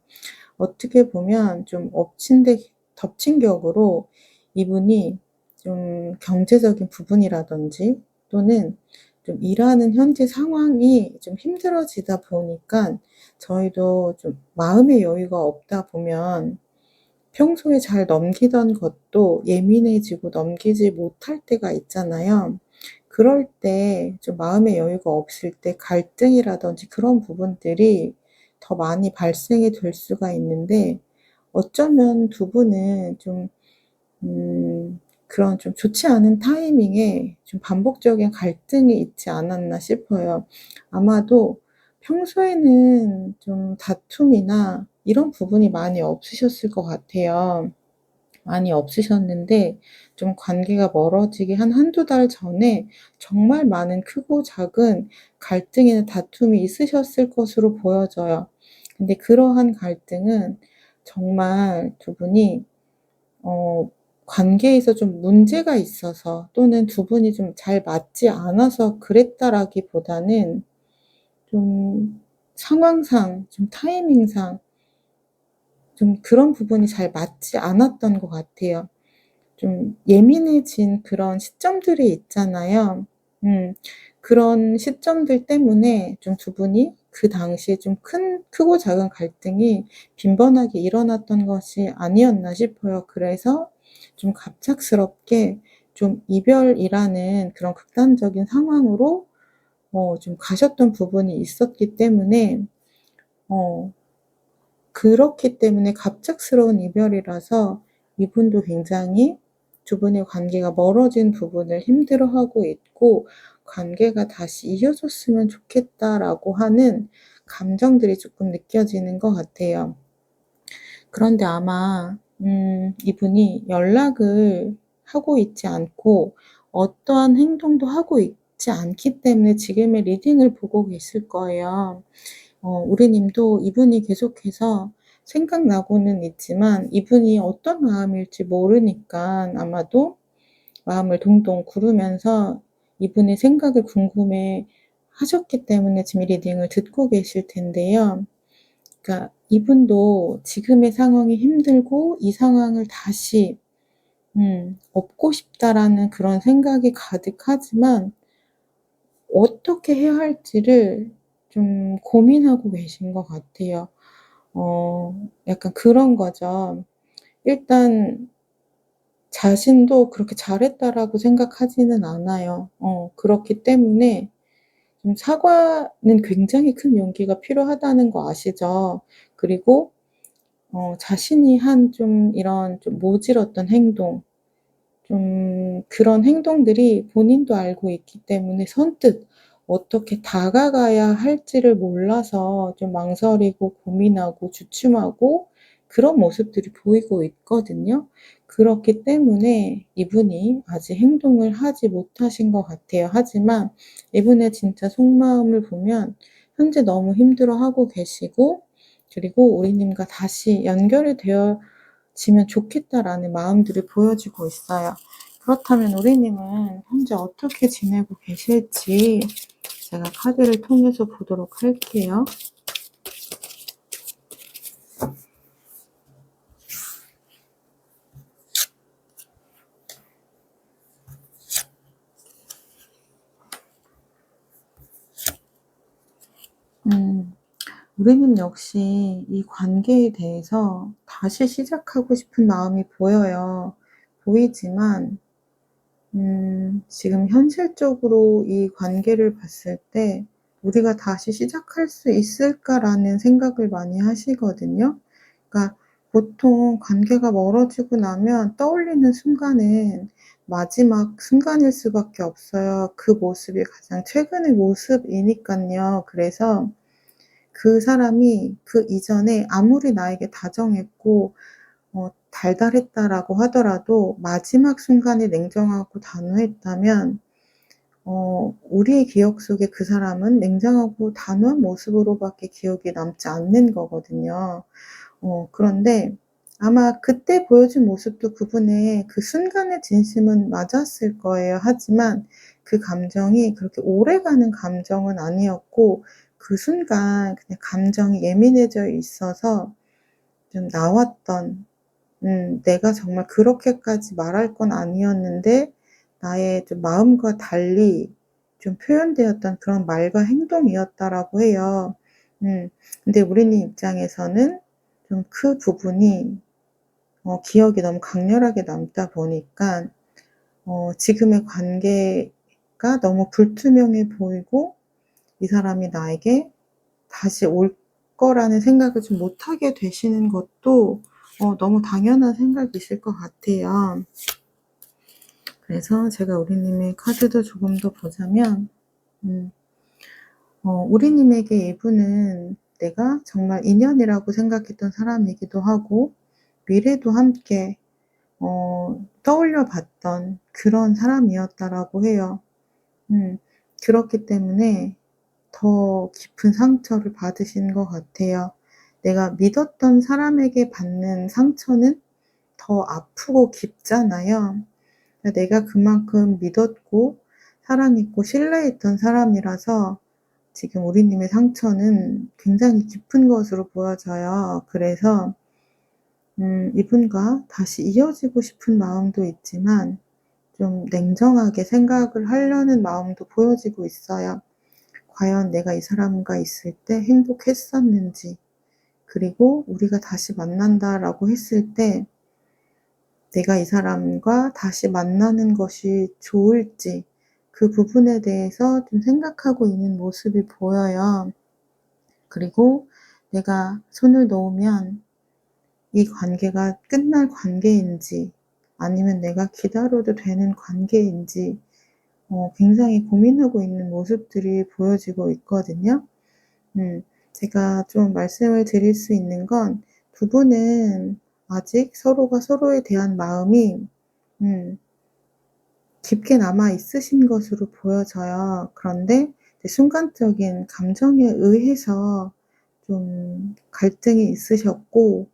어떻게 보면 좀 엎친 데 덮친 격으로 이분이 좀 경제적인 부분이라든지 또는 좀 일하는 현재 상황이 좀 힘들어지다 보니까 저희도 좀 마음의 여유가 없다 보면 평소에 잘 넘기던 것도 예민해지고 넘기지 못할 때가 있잖아요. 그럴 때 좀 마음의 여유가 없을 때 갈등이라든지 그런 부분들이 더 많이 발생이 될 수가 있는데 어쩌면 두 분은 좀 그런 좀 좋지 않은 타이밍에 좀 반복적인 갈등이 있지 않았나 싶어요. 아마도 평소에는 좀 다툼이나 이런 부분이 많이 없으셨을 것 같아요. 많이 없으셨는데 좀 관계가 멀어지기 한 한두 달 전에 정말 많은 크고 작은 갈등이나 다툼이 있으셨을 것으로 보여져요. 근데 그러한 갈등은 정말 두 분이 어 관계에서 좀 문제가 있어서 또는 두 분이 좀 잘 맞지 않아서 그랬다라기보다는 좀 상황상 좀 타이밍상 좀 그런 부분이 잘 맞지 않았던 것 같아요. 좀 예민해진 그런 시점들이 있잖아요. 음. 그런 시점들 때문에 좀 두 분이 그 당시에 좀 크고 작은 갈등이 빈번하게 일어났던 것이 아니었나 싶어요. 그래서 좀 갑작스럽게 좀 이별이라는 그런 극단적인 상황으로 좀 가셨던 부분이 있었기 때문에 어 그렇기 때문에 갑작스러운 이별이라서 이분도 굉장히 두 분의 관계가 멀어진 부분을 힘들어하고 있고 '관계가 다시 이어졌으면 좋겠다.'라고 하는 감정들이 조금 느껴지는 것 같아요. 그런데 아마 이분이 연락을 하고 있지 않고 어떠한 행동도 하고 있지 않기 때문에 지금의 리딩을 보고 계실 거예요. 우리 님도 이분이 계속해서 생각나고는 있지만 이분이 어떤 마음일지 모르니까 아마도 마음을 동동 구르면서 이분의 생각을 궁금해 하셨기 때문에 지금 이 리딩을 듣고 계실 텐데요. 그러니까 이분도 지금의 상황이 힘들고 이 상황을 다시 '업고 싶다.'라는 그런 생각이 가득하지만 어떻게 해야 할지를 좀 고민하고 계신 것 같아요. 약간 그런 거죠. 일단 자신도 그렇게 '잘했다.'라고 생각하지는 않아요. 그렇기 때문에 좀 사과는 굉장히 큰 용기가 필요하다는 거 아시죠? 그리고 자신이 한 좀 이런 좀 모질었던 행동 그런 행동들이 본인도 알고 있기 때문에 선뜻 어떻게 다가가야 할지를 몰라서 좀 망설이고 고민하고 주춤하고 그런 모습들이 보이고 있거든요. 그렇기 때문에 이분이 아직 행동을 하지 못하신 것 같아요. 하지만 이분의 진짜 속마음을 보면 현재 너무 힘들어하고 계시고 그리고 우리님과 다시 연결이 되어지면 좋겠다라는 마음들이 보여지고 있어요. 그렇다면 우리님은 현재 어떻게 지내고 계실지 제가 카드를 통해서 보도록 할게요. 우리님 역시 이 관계에 대해서 다시 시작하고 싶은 마음이 보여요. 보이지만 지금 현실적으로 이 관계를 봤을 때 '우리가 다시 시작할 수 있을까?'라는 생각을 많이 하시거든요. 그러니까 보통 관계가 멀어지고 나면 떠올리는 순간은 마지막 순간일 수밖에 없어요. 그 모습이 가장 최근의 모습이니깐요. 그래서 그 사람이 그 이전에 아무리 나에게 다정했고 달달했다라고 하더라도 마지막 순간에 냉정하고 단호했다면 우리의 기억 속에 그 사람은 냉정하고 단호한 모습으로밖에 기억에 남지 않는 거거든요. 그런데 아마 그때 보여준 모습도 그분의 그 순간의 진심은 맞았을 거예요. 하지만 그 감정이 그렇게 오래가는 감정은 아니었고 그 순간 그냥 감정이 예민해져 있어서 좀 나왔던, 내가 정말 그렇게까지 말할 건 아니었는데 나의 좀 마음과 달리 좀 표현되었던 그런 말과 행동이었다라고 해요. 근데 우리님 입장에서는 좀 그 부분이 기억이 너무 강렬하게 남다 보니까 지금의 관계가 너무 불투명해 보이고 이 사람이 나에게 다시 올 거라는 생각을 좀 못하게 되시는 것도 너무 당연한 생각이실 것 같아요. 그래서 제가 우리님의 카드도 조금 더 보자면 음 우리님에게 이분은 내가 정말 인연이라고 생각했던 사람이기도 하고 미래도 함께 떠올려 봤던 그런 사람이었다라고 해요. 음 그렇기 때문에 더 깊은 상처를 받으신 것 같아요. 내가 믿었던 사람에게 받는 상처는 더 아프고 깊잖아요. 내가 그만큼 믿었고 사랑했고 신뢰했던 사람이라서 지금 우리님의 상처는 굉장히 깊은 것으로 보여져요. 그래서 이분과 다시 이어지고 싶은 마음도 있지만 좀 냉정하게 생각을 하려는 마음도 보여지고 있어요. 과연 내가 이 사람과 있을 때 행복했었는지, 그리고 우리가 다시 만난다라고 했을 때 내가 이 사람과 다시 만나는 것이 좋을지 그 부분에 대해서 좀 생각하고 있는 모습이 보여요. 그리고 내가 손을 놓으면 이 관계가 끝날 관계인지 아니면 내가 기다려도 되는 관계인지 굉장히 고민하고 있는 모습들이 보여지고 있거든요. 제가 좀 말씀을 드릴 수 있는 건 두 분은 아직 서로가 서로에 대한 마음이 음 깊게 남아 있으신 것으로 보여져요. 그런데 이제 순간적인 감정에 의해서 좀 갈등이 있으셨고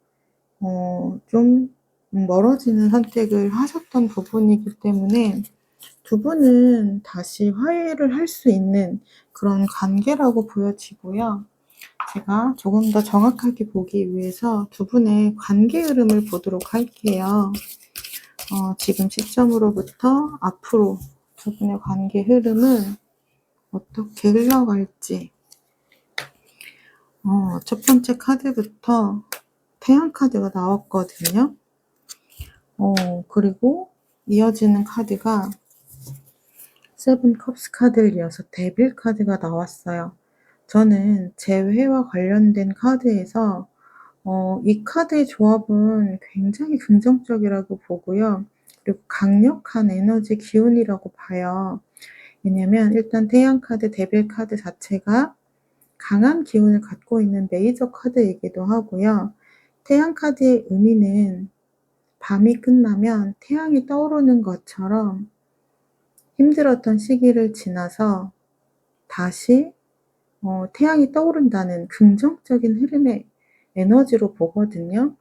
좀 멀어지는 선택을 하셨던 부분이기 때문에 두 분은 다시 화해를 할 수 있는 그런 관계라고 보여지고요. 제가 조금 더 정확하게 보기 위해서 두 분의 관계 흐름을 보도록 할게요. 지금 시점으로부터 앞으로 두 분의 관계 흐름은 어떻게 흘러갈지. 첫 번째 카드부터 태양 카드가 나왔거든요. 그리고 이어지는 카드가 세븐 컵스 카드를 이어서 데빌 카드가 나왔어요. 저는 재회와 관련된 카드에서 이 카드의 조합은 굉장히 긍정적이라고 보고요. 그리고 강력한 에너지 기운이라고 봐요. 왜냐면 일단 태양 카드, 데빌 카드 자체가 강한 기운을 갖고 있는 메이저 카드이기도 하고요. 태양 카드의 의미는 밤이 끝나면 태양이 떠오르는 것처럼 힘들었던 시기를 지나서 다시 태양이 떠오른다는 긍정적인 흐름의 에너지로 보거든요.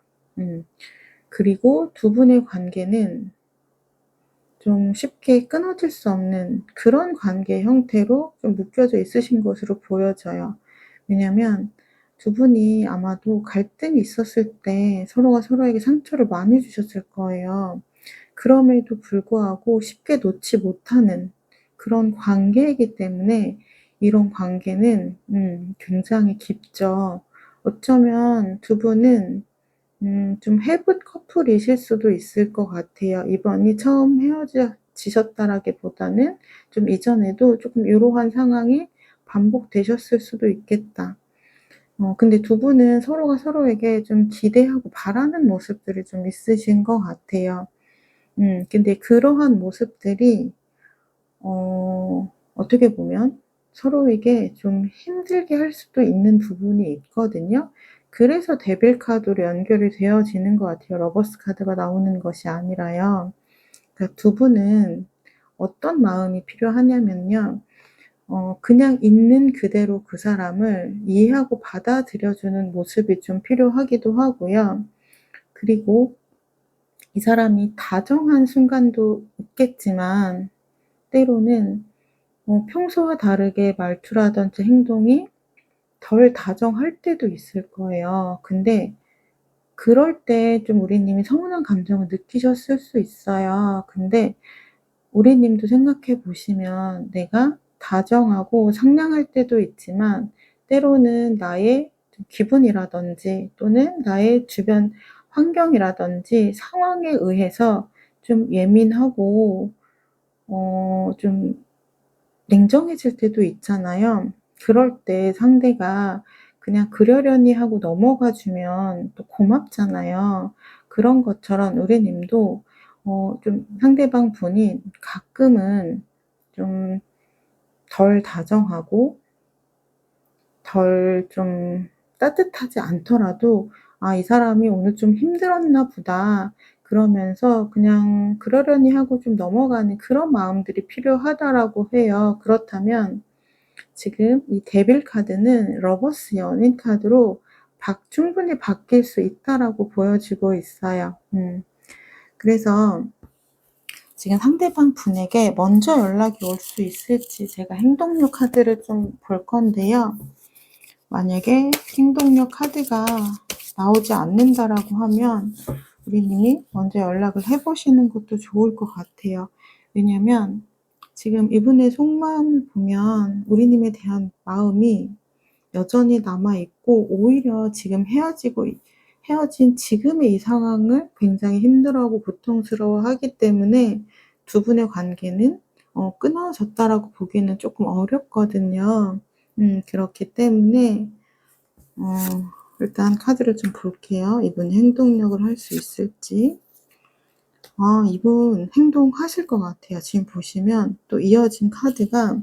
그리고 두 분의 관계는 좀 쉽게 끊어질 수 없는 그런 관계 형태로 좀 묶여져 있으신 것으로 보여져요. 왜냐면 두 분이 아마도 갈등이 있었을 때 서로가 서로에게 상처를 많이 주셨을 거예요. 그럼에도 불구하고 쉽게 놓지 못하는 그런 관계이기 때문에 이런 관계는 굉장히 깊죠. 어쩌면 두 분은 좀 해붓 커플이실 수도 있을 것 같아요. 이번이 처음 헤어지셨다라기보다는 좀 이전에도 조금 이러한 상황이 반복되셨을 수도 있겠다. 근데 두 분은 서로가 서로에게 좀 기대하고 바라는 모습들이 좀 있으신 것 같아요. 근데 그러한 모습들이 어떻게 보면 서로에게 좀 힘들게 할 수도 있는 부분이 있거든요. 그래서 데빌 카드로 연결이 되어지는 것 같아요. 러버스 카드가 나오는 것이 아니라요. 그러니까 두 분은 어떤 마음이 필요하냐면요. 그냥 있는 그대로 그 사람을 이해하고 받아들여 주는 모습이 좀 필요하기도 하고요. 그리고 이 사람이 다정한 순간도 있겠지만 때로는 평소와 다르게 말투라든지 행동이 덜 다정할 때도 있을 거예요. 근데 그럴 때 좀 우리님이 서운한 감정을 느끼셨을 수 있어요. 근데 우리님도 생각해 보시면 내가 다정하고 상냥할 때도 있지만 때로는 나의 좀 기분이라든지 또는 나의 주변 환경이라든지 상황에 의해서 좀 예민하고 좀 냉정해질 때도 있잖아요. 그럴 때 상대가 그냥 그러려니 하고 넘어가 주면 또 고맙잖아요. 그런 것처럼 우리님도 좀 상대방 분이 가끔은 좀 덜 다정하고 덜 좀 따뜻하지 않더라도 '아 이 사람이 오늘 좀 힘들었나 보다.' 그러면서 그냥 그러려니 하고 좀 넘어가는 그런 마음들이 필요하다라고 해요. 그렇다면 지금 이 데빌 카드는 러버스 연인 카드로 충분히 바뀔 수 있다라고 보여지고 있어요. 그래서 지금 상대방 분에게 먼저 연락이 올 수 있을지 제가 행동력 카드를 좀 볼 건데요. 만약에 행동력 카드가 나오지 않는다라고 하면 우리님이 먼저 연락을 해 보시는 것도 좋을 것 같아요. 왜냐면 지금 이분의 속마음을 보면 우리님에 대한 마음이 여전히 남아 있고 오히려 지금 헤어진 지금의 이 상황을 굉장히 힘들어하고 고통스러워하기 때문에 두 분의 관계는 끊어졌다라고 보기는 조금 어렵거든요. 그렇기 때문에 어 일단 카드를 좀 볼게요. 이분이 행동력을 할 수 있을지. 이분 행동하실 것 같아요. 지금 보시면 또 이어진 카드가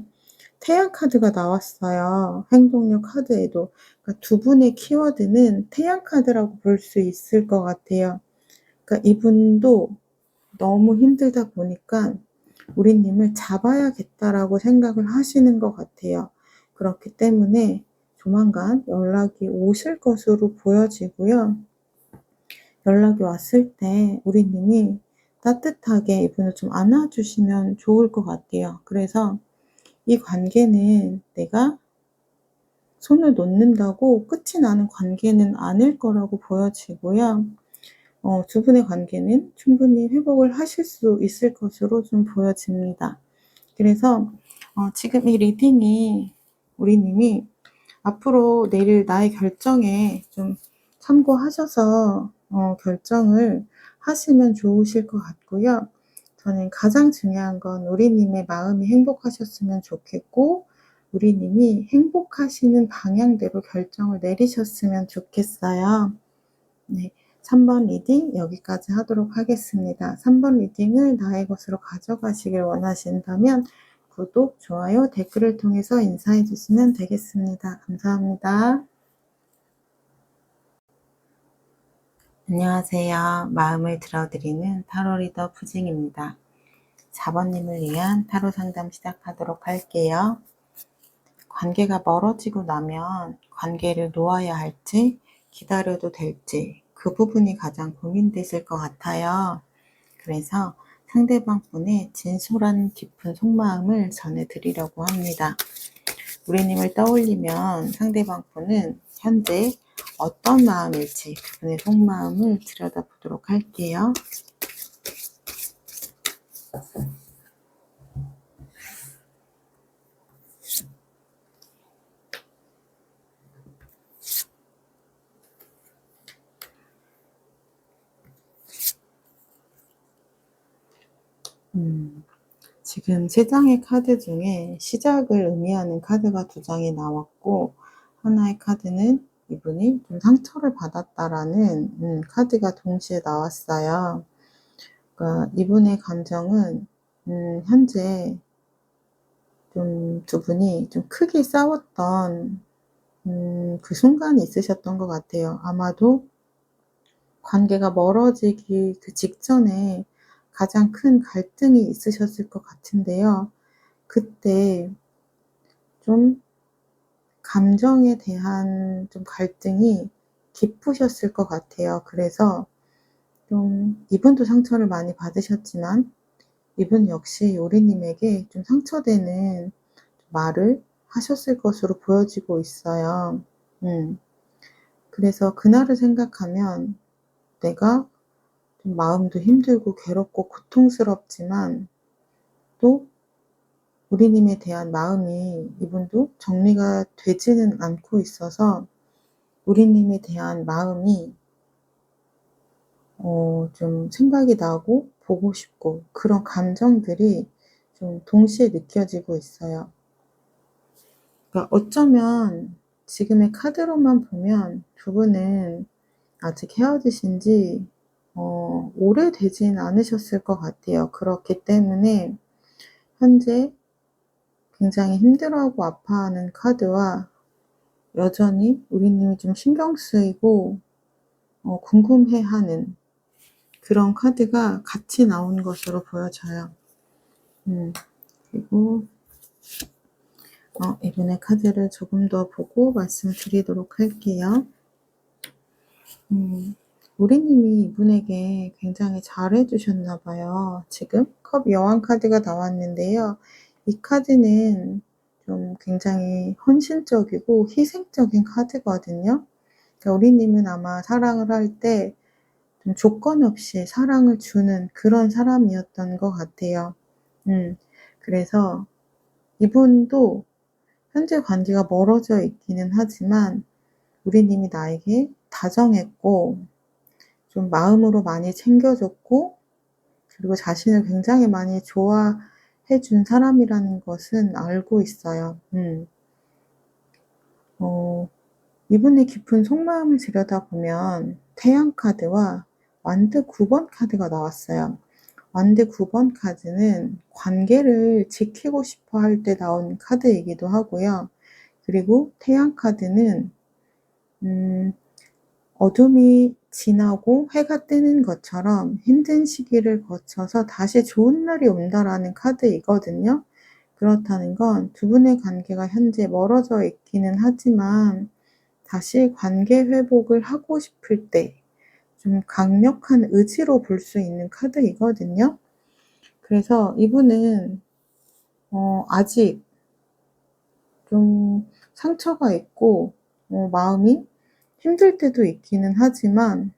태양 카드가 나왔어요. 행동력 카드에도. 그러니까 두 분의 키워드는 태양 카드라고 볼 수 있을 것 같아요. 그러니까 이분도 너무 힘들다 보니까 '우리님을 잡아야겠다.'라고 생각을 하시는 것 같아요. 그렇기 때문에 조만간 연락이 오실 것으로 보여지고요. 연락이 왔을 때 우리님이 따뜻하게 이분을 좀 안아 주시면 좋을 것 같아요. 그래서 이 관계는 내가 손을 놓는다고 끝이 나는 관계는 아닐 거라고 보여지고요. 두 분의 관계는 충분히 회복을 하실 수 있을 것으로 좀 보여집니다. 그래서 지금 이 리딩이 우리님이 앞으로 내릴 나의 결정에 좀 참고하셔서 결정을 하시면 좋으실 것 같고요. 저는 가장 중요한 건 우리님의 마음이 행복하셨으면 좋겠고 우리님이 행복하시는 방향대로 결정을 내리셨으면 좋겠어요. 네. 3번 리딩 여기까지 하도록 하겠습니다. 3번 리딩을 나의 것으로 가져가시길 원하신다면 구독, 좋아요, 댓글을 통해서 인사해 주시면 되겠습니다. 감사합니다. 안녕하세요. 마음을 들어드리는 타로 리더 푸징입니다. 4번님을 위한 타로 상담 시작하도록 할게요. 관계가 멀어지고 나면 관계를 놓아야 할지 기다려도 될지 그 부분이 가장 고민되실 것 같아요. 그래서 상대방 분의 진솔한 깊은 속마음을 전해드리려고 합니다. 우리님을 떠올리면 상대방 분은 현재 어떤 마음일지 그분의 속마음을 들여다보도록 할게요. 지금 3장의 카드 중에 시작을 의미하는 카드가 2장이 나왔고, 하나의 카드는 이분이 좀 상처를 받았다라는 카드가 동시에 나왔어요. 그러니까 이분의 감정은 현재 좀 두 분이 좀 크게 싸웠던 그 순간이 있으셨던 것 같아요. 아마도 관계가 멀어지기 그 직전에 가장 큰 갈등이 있으셨을 것 같은데요. 그때 좀 감정에 대한 좀 갈등이 깊으셨을 것 같아요. 그래서 좀 이분도 상처를 많이 받으셨지만 이분 역시 요리님에게 좀 상처되는 말을 하셨을 것으로 보여지고 있어요. 그래서 그날을 생각하면 내가 좀 마음도 힘들고 괴롭고 고통스럽지만 또 우리님에 대한 마음이 이분도 정리가 되지는 않고 있어서 우리님에 대한 마음이 좀 생각이 나고 보고 싶고 그런 감정들이 좀 동시에 느껴지고 있어요. 그러니까 어쩌면 지금의 카드로만 보면 두 분은 아직 헤어지신 지 오래되진 않으셨을 것 같아요. 그렇기 때문에 현재 굉장히 힘들어하고 아파하는 카드와 여전히 우리님이 좀 신경 쓰이고 궁금해하는 그런 카드가 같이 나온 것으로 보여져요. 그리고 이번에 카드를 조금 더 보고 말씀드리도록 할게요. 우리님이 이분에게 굉장히 잘해주셨나 봐요. 지금 컵 여왕 카드가 나왔는데요. 이 카드는 좀 굉장히 헌신적이고 희생적인 카드거든요. 그러니까 우리님은 아마 사랑을 할 때 좀 조건 없이 사랑을 주는 그런 사람이었던 것 같아요. 그래서 이분도 현재 관계가 멀어져 있기는 하지만 우리님이 나에게 다정했고 좀 마음으로 많이 챙겨줬고 그리고 자신을 굉장히 많이 좋아해 준 사람이라는 것은 알고 있어요. 이분의 깊은 속마음을 들여다보면 태양 카드와 완드 9번 카드가 나왔어요. 완드 9번 카드는 관계를 지키고 싶어 할 때 나온 카드이기도 하고요. 그리고 태양 카드는 어둠이 지나고 해가 뜨는 것처럼 힘든 시기를 거쳐서 다시 좋은 날이 온다라는 카드이거든요. 그렇다는 건 두 분의 관계가 현재 멀어져 있기는 하지만 다시 관계 회복을 하고 싶을 때 좀 강력한 의지로 볼 수 있는 카드이거든요. 그래서 이분은 아직 좀 상처가 있고 마음이 힘들 때도 있기는 하지만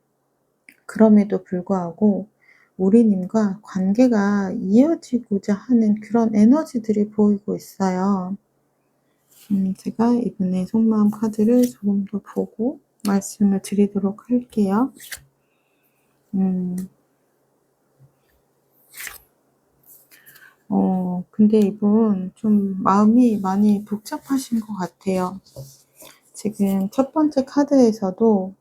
그럼에도 불구하고 우리님과 관계가 이어지고자 하는 그런 에너지들이 보이고 있어요. 제가 이분의 속마음 카드를 조금 더 보고 말씀을 드리도록 할게요. 근데 이분 좀 마음이 많이 복잡하신 것 같아요. 지금 첫 번째 카드에서도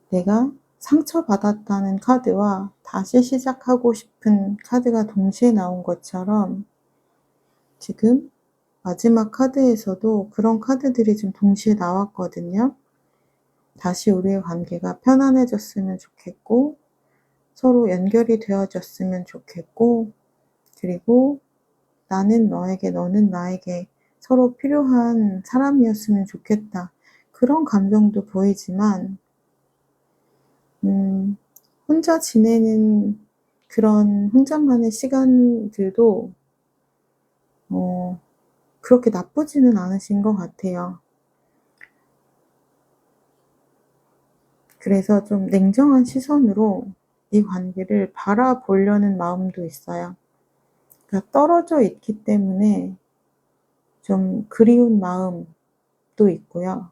내가 상처받았다는 카드와 다시 시작하고 싶은 카드가 동시에 나온 것처럼 지금 마지막 카드에서도 그런 카드들이 좀 동시에 나왔거든요. 다시 우리의 관계가 편안해졌으면 좋겠고 서로 연결이 되어졌으면 좋겠고 그리고 나는 너에게 너는 나에게 서로 필요한 사람이었으면 좋겠다. 그런 감정도 보이지만 혼자 지내는 그런 혼자만의 시간들도 그렇게 나쁘지는 않으신 것 같아요. 그래서 좀 냉정한 시선으로 이 관계를 바라보려는 마음도 있어요. 그러니까 떨어져 있기 때문에 좀 그리운 마음도 있고요.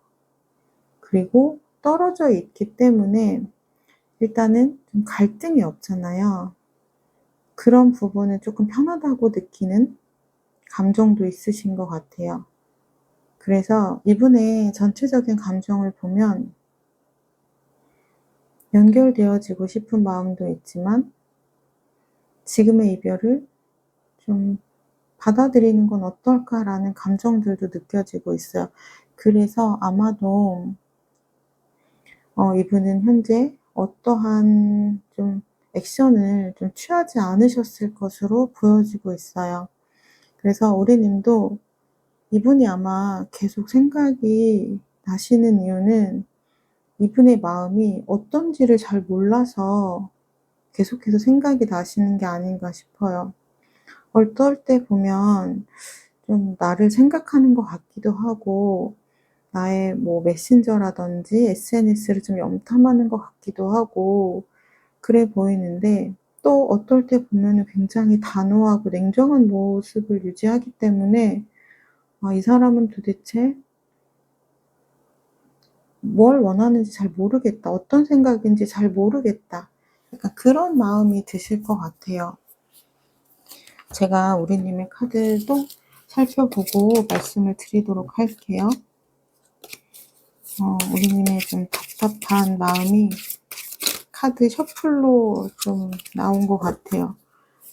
그리고 떨어져 있기 때문에 일단은 좀 갈등이 없잖아요. 그런 부분을 조금 편하다고 느끼는 감정도 있으신 것 같아요. 그래서 이분의 전체적인 감정을 보면 연결되어지고 싶은 마음도 있지만 지금의 이별을 좀 받아들이는 건 어떨까라는 감정들도 느껴지고 있어요. 그래서 아마도 이분은 현재 어떠한 좀 액션을 좀 취하지 않으셨을 것으로 보여지고 있어요. 그래서 우리 님도 이분이 아마 계속 생각이 나시는 이유는 이분의 마음이 어떤지를 잘 몰라서 계속해서 생각이 나시는 게 아닌가 싶어요. 어떨 때 보면 좀 나를 생각하는 것 같기도 하고 나의 뭐 메신저라든지 SNS를 좀 염탐하는 것 같기도 하고 그래 보이는데 또 어떨 때 보면은 굉장히 단호하고 냉정한 모습을 유지하기 때문에 '아 이 사람은 도대체 뭘 원하는지 잘 모르겠다. 어떤 생각인지 잘 모르겠다.' 약간 그런 마음이 드실 것 같아요. 제가 우리 님의 카드도 살펴보고 말씀을 드리도록 할게요. 우리 님의 좀 답답한 마음이 카드 셔플로 좀 나온 것 같아요.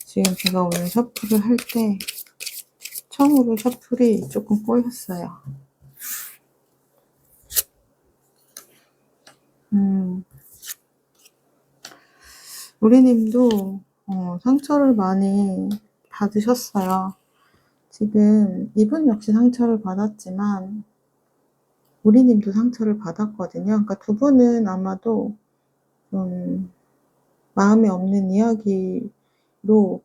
지금 제가 오늘 셔플을 할 때 처음으로 셔플이 조금 꼬였어요. 우리 님도 상처를 많이 받으셨어요. 지금 이분 역시 상처를 받았지만 우리 님도 상처를 받았거든요. 그러니까 두 분은 아마도 좀 마음에 없는 이야기로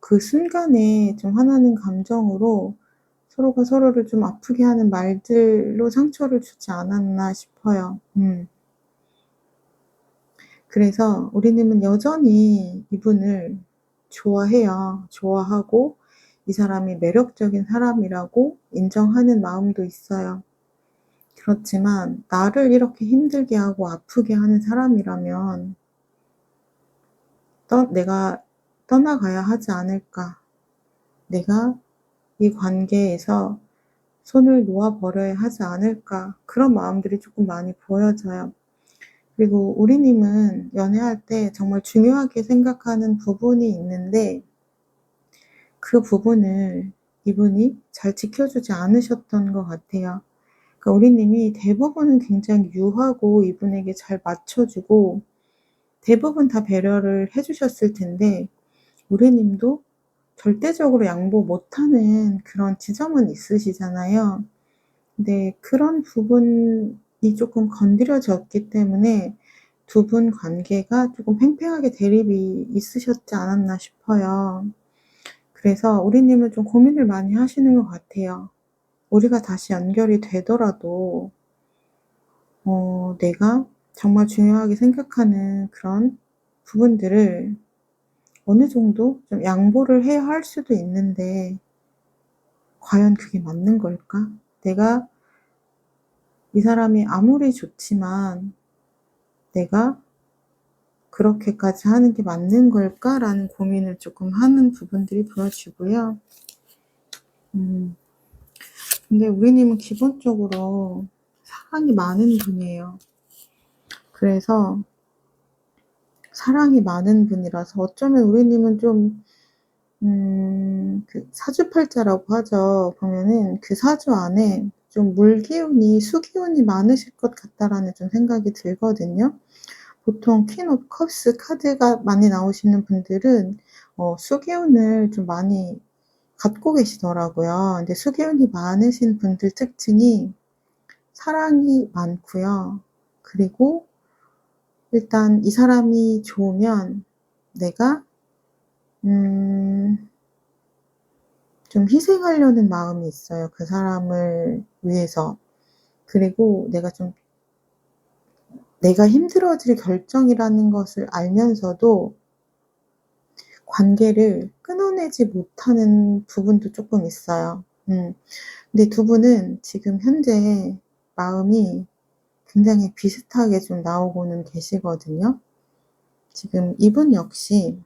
그 순간에 좀 화나는 감정으로 서로가 서로를 좀 아프게 하는 말들로 상처를 주지 않았나 싶어요. 그래서 우리님은 여전히 이분을 좋아해요. 좋아하고 이 사람이 매력적인 사람이라고 인정하는 마음도 있어요. 그렇지만 나를 이렇게 힘들게 하고 아프게 하는 사람이라면 내가 떠나가야 하지 않을까. 내가 이 관계에서 손을 놓아 버려야 하지 않을까. 그런 마음들이 조금 많이 보여져요. 그리고 우리 님은 연애할 때 정말 중요하게 생각하는 부분이 있는데 그 부분을 이분이 잘 지켜주지 않으셨던 것 같아요. 그러니까 우리 님이 대부분은 굉장히 유하고 이분에게 잘 맞춰주고 대부분 다 배려를 해 주셨을 텐데 우리 님도 절대적으로 양보 못하는 그런 지점은 있으시잖아요. 근데 그런 부분이 조금 건드려졌기 때문에 두 분 관계가 조금 팽팽하게 대립이 있으셨지 않았나 싶어요. 그래서 우리 님은 좀 고민을 많이 하시는 것 같아요. 우리가 다시 연결이 되더라도 내가 정말 중요하게 생각하는 그런 부분들을 어느 정도 좀 양보를 해야 할 수도 있는데 '과연 그게 맞는 걸까? 내가 이 사람이 아무리 좋지만 내가 그렇게까지 하는 게 맞는 걸까?'라는 고민을 조금 하는 부분들이 보여지고요. 음 근데 우리 님은 기본적으로 사랑이 많은 분이에요. 그래서 사랑이 많은 분이라서 어쩌면 우리 님은 좀 그 사주팔자라고 하죠. 보면은 그 사주 안에 좀 물기운이 수기운이 많으실 것 같다라는 좀 생각이 들거든요. 보통 퀸 오브 컵스 카드가 많이 나오시는 분들은 수기운을 좀 많이 갖고 계시더라고요. 근데 수기운이 많으신 분들 특징이 사랑이 많고요. 그리고 일단 이 사람이 좋으면 내가 좀 희생하려는 마음이 있어요, 그 사람을 위해서. 그리고 내가 힘들어질 결정이라는 것을 알면서도 관계를 끊어내지 못하는 부분도 쪼끔 있어요. 근데 두 분은 지금 현재 마음이 굉장히 비슷하게 좀 나오고는 계시거든요. 지금 이분 역시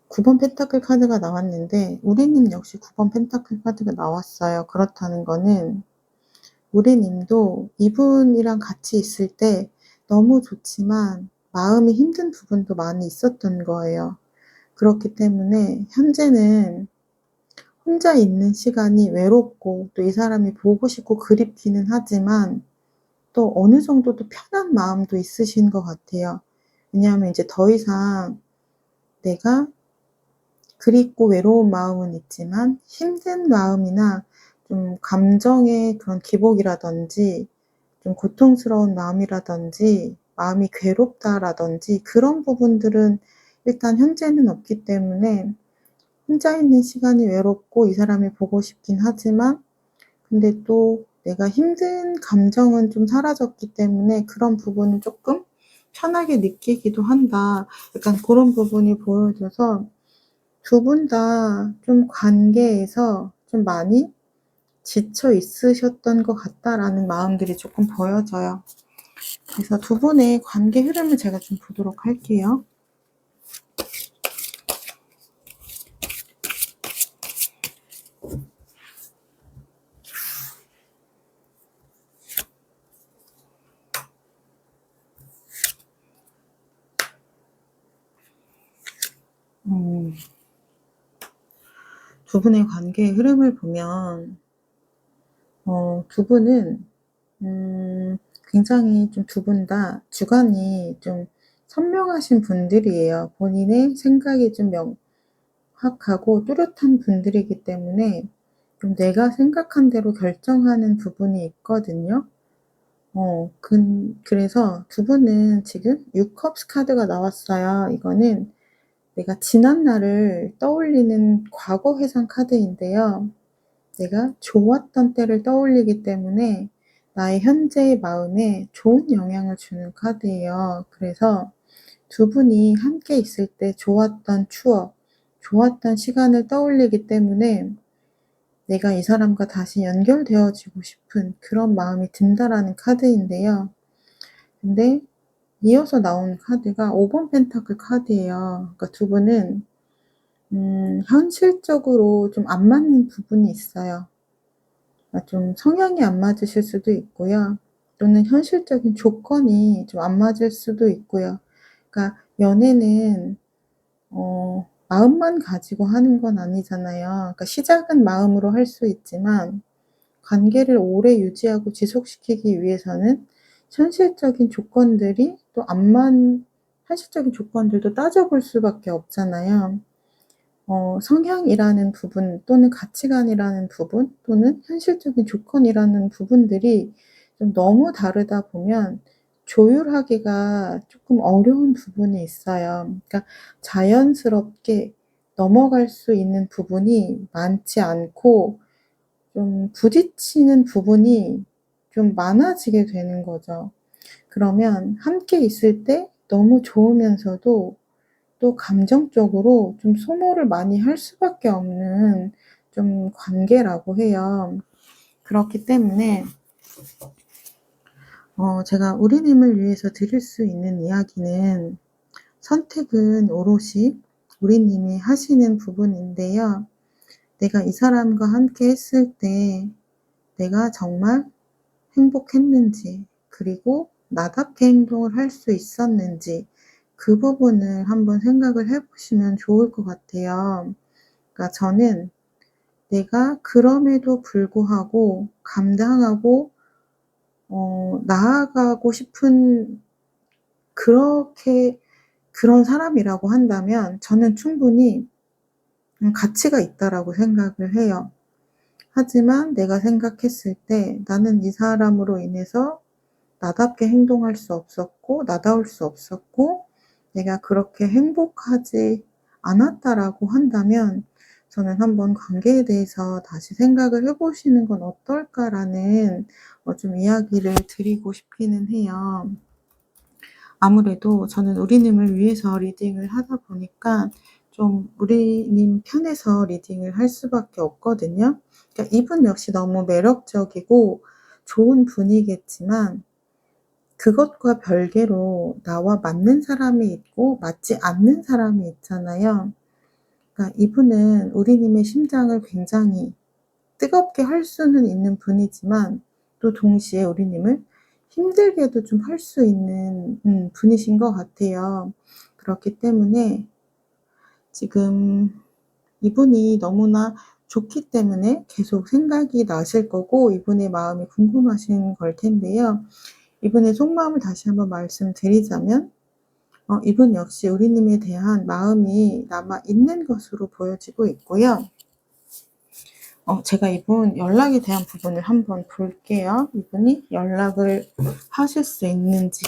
9번 펜타클 카드가 나왔는데 우리님 역시 9번 펜타클 카드가 나왔어요. 그렇다는 거는 우리님도 이분이랑 같이 있을 때 너무 좋지만 마음이 힘든 부분도 많이 있었던 거예요. 그렇기 때문에 현재는 혼자 있는 시간이 외롭고 또 이 사람이 보고 싶고 그립기는 하지만 또 어느 정도 또 편한 마음도 있으신 것 같아요. 왜냐하면 이제 더 이상 내가 그립고 외로운 마음은 있지만 힘든 마음이나 좀 감정의 그런 기복이라든지 좀 고통스러운 마음이라든지 마음이 괴롭다라든지 그런 부분들은 일단 현재는 없기 때문에 혼자 있는 시간이 외롭고 이 사람이 보고 싶긴 하지만 근데 또 내가 힘든 감정은 좀 사라졌기 때문에 그런 부분을 쪼끔 편하게 느끼기도 한다. 약간 고런 부분이 보여져서 두 분 다 좀 관계에서 좀 많이 지쳐 있으셨던 것 같다라는 마음들이 쪼끔 보여져요. 그래서 두 분의 관계 흐름을 제가 좀 보도록 할게요. 음. 두 분의 관계의 흐름을 보면 두 분은 굉장히 좀 두 분 다 주관이 좀 선명하신 분들이에요. 본인의 생각이 좀 명확하고 뚜렷한 분들이기 때문에 좀 내가 생각한 대로 결정하는 부분이 있거든요. 그래서 두 분은 지금 6 컵스 카드가 나왔어요. 이거는 내가 지난 날을 떠올리는 과거 회상 카드인데요. 내가 좋았던 때를 떠올리기 때문에 나의 현재의 마음에 좋은 영향을 주는 카드예요. 그래서 두 분이 함께 있을 때 좋았던 추억, 좋았던 시간을 떠올리기 때문에 내가 이 사람과 다시 연결되어지고 싶은 그런 마음이 든다라는 카드인데요. 근데 이어서 나온 카드가 5번 펜타클 카드예요. 그러니까 두 분은 현실적으로 좀 안 맞는 부분이 있어요. 좀 성향이 안 맞으실 수도 있고요. 또는 현실적인 조건이 좀 안 맞을 수도 있고요. 그러니까 연애는 마음만 가지고 하는 건 아니잖아요. 그러니까 시작은 마음으로 할 수 있지만 관계를 오래 유지하고 지속시키기 위해서는 현실적인 조건들이 또 안 맞 현실적인 조건들도 따져볼 수밖에 없잖아요. 성향이라는 부분 또는 가치관이라는 부분 또는 현실적인 조건이라는 부분들이 좀 너무 다르다 보면 조율하기가 조금 어려운 부분이 있어요. 그러니까 자연스럽게 넘어갈 수 있는 부분이 많지 않고 좀 부딪히는 부분이 좀 많아지게 되는 거죠. 그러면 함께 있을 때 너무 좋으면서도 또 감정적으로 좀 소모를 많이 할 수밖에 없는 좀 관계라고 해요. 그렇기 때문에 제가 우리님을 위해서 드릴 수 있는 이야기는 선택은 오롯이 우리님이 하시는 부분인데요. 내가 이 사람과 함께 했을 때 내가 정말 행복했는지 그리고 나답게 행동을 할 수 있었는지 그 부분을 한번 생각을 해 보시면 좋을 것 같아요. 그러니까 저는 내가 그럼에도 불구하고 감당하고 나아가고 싶은 그렇게 그런 사람이라고 한다면 저는 충분히 가치가 있다라고 생각을 해요. 하지만 내가 생각했을 때 '나는 이 사람으로 인해서 나답게 행동할 수 없었고 나다울 수 없었고 내가 그렇게 행복하지 않았다라고 한다면 저는 한번 관계에 대해서 다시 생각을 해 보시는 건 어떨까라는 좀 이야기를 드리고 싶기는 해요. 아무래도 저는 우리님을 위해서 리딩을 하다 보니까 좀 우리님 편에서 리딩을 할 수밖에 없거든요. 그러니까 이분 역시 너무 매력적이고 좋은 분이겠지만 그것과 별개로 나와 맞는 사람이 있고 맞지 않는 사람이 있잖아요. 그러니까 이분은 우리님의 심장을 굉장히 뜨겁게 할 수는 있는 분이지만 또 동시에 우리님을 힘들게도 좀 할 수 있는 분이신 것 같아요. 그렇기 때문에 지금 이분이 너무나 좋기 때문에 계속 생각이 나실 거고 이분의 마음이 궁금하신 걸 텐데요. 이분의 속마음을 다시 한번 말씀드리자면 이분 역시 우리님에 대한 마음이 남아 있는 것으로 보여지고 있고요. 제가 이분 연락에 대한 부분을 한번 볼게요. 이분이 연락을 하실 수 있는지.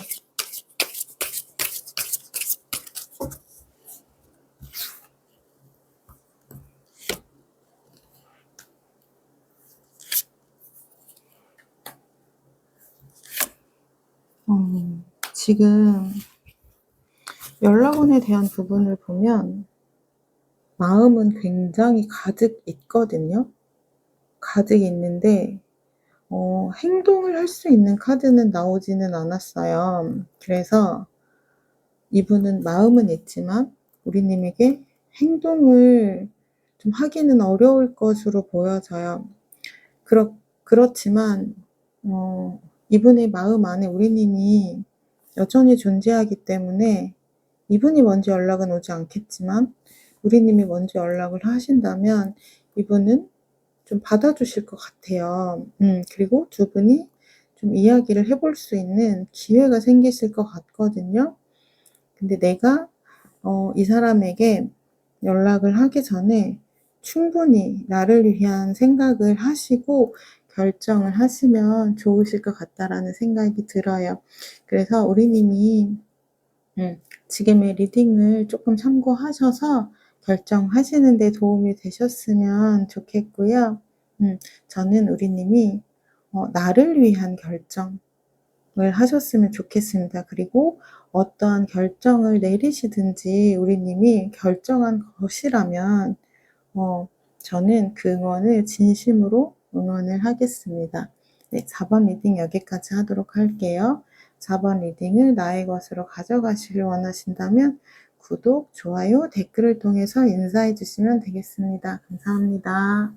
지금 연락원에 대한 부분을 보면 마음은 굉장히 가득 있거든요. 가득 있는데 행동을 할 수 있는 카드는 나오지는 않았어요. 그래서 이분은 마음은 있지만 우리님에게 행동을 좀 하기는 어려울 것으로 보여져요. 그렇지만 이분의 마음 안에 우리님이 여전히 존재하기 때문에 이분이 먼저 연락은 오지 않겠지만 우리님이 먼저 연락을 하신다면 이분은 좀 받아주실 것 같아요. 그리고 두 분이 좀 이야기를 해볼 수 있는 기회가 생기실 것 같거든요. 근데 내가 이 사람에게 연락을 하기 전에 충분히 나를 위한 생각을 하시고 결정을 하시면 좋으실 것 같다라는 생각이 들어요. 그래서 우리님이 지금의 리딩을 조금 참고하셔서 결정하시는 데 도움이 되셨으면 좋겠고요. 저는 우리님이 나를 위한 결정을 하셨으면 좋겠습니다. 그리고 어떠한 결정을 내리시든지 우리님이 결정한 것이라면 저는 그 응원을 진심으로 응원을 하겠습니다. 네, 4번 리딩 여기까지 하도록 할게요. 4번 리딩을 나의 것으로 가져가시길 원하신다면 구독, 좋아요, 댓글을 통해서 인사해 주시면 되겠습니다. 감사합니다.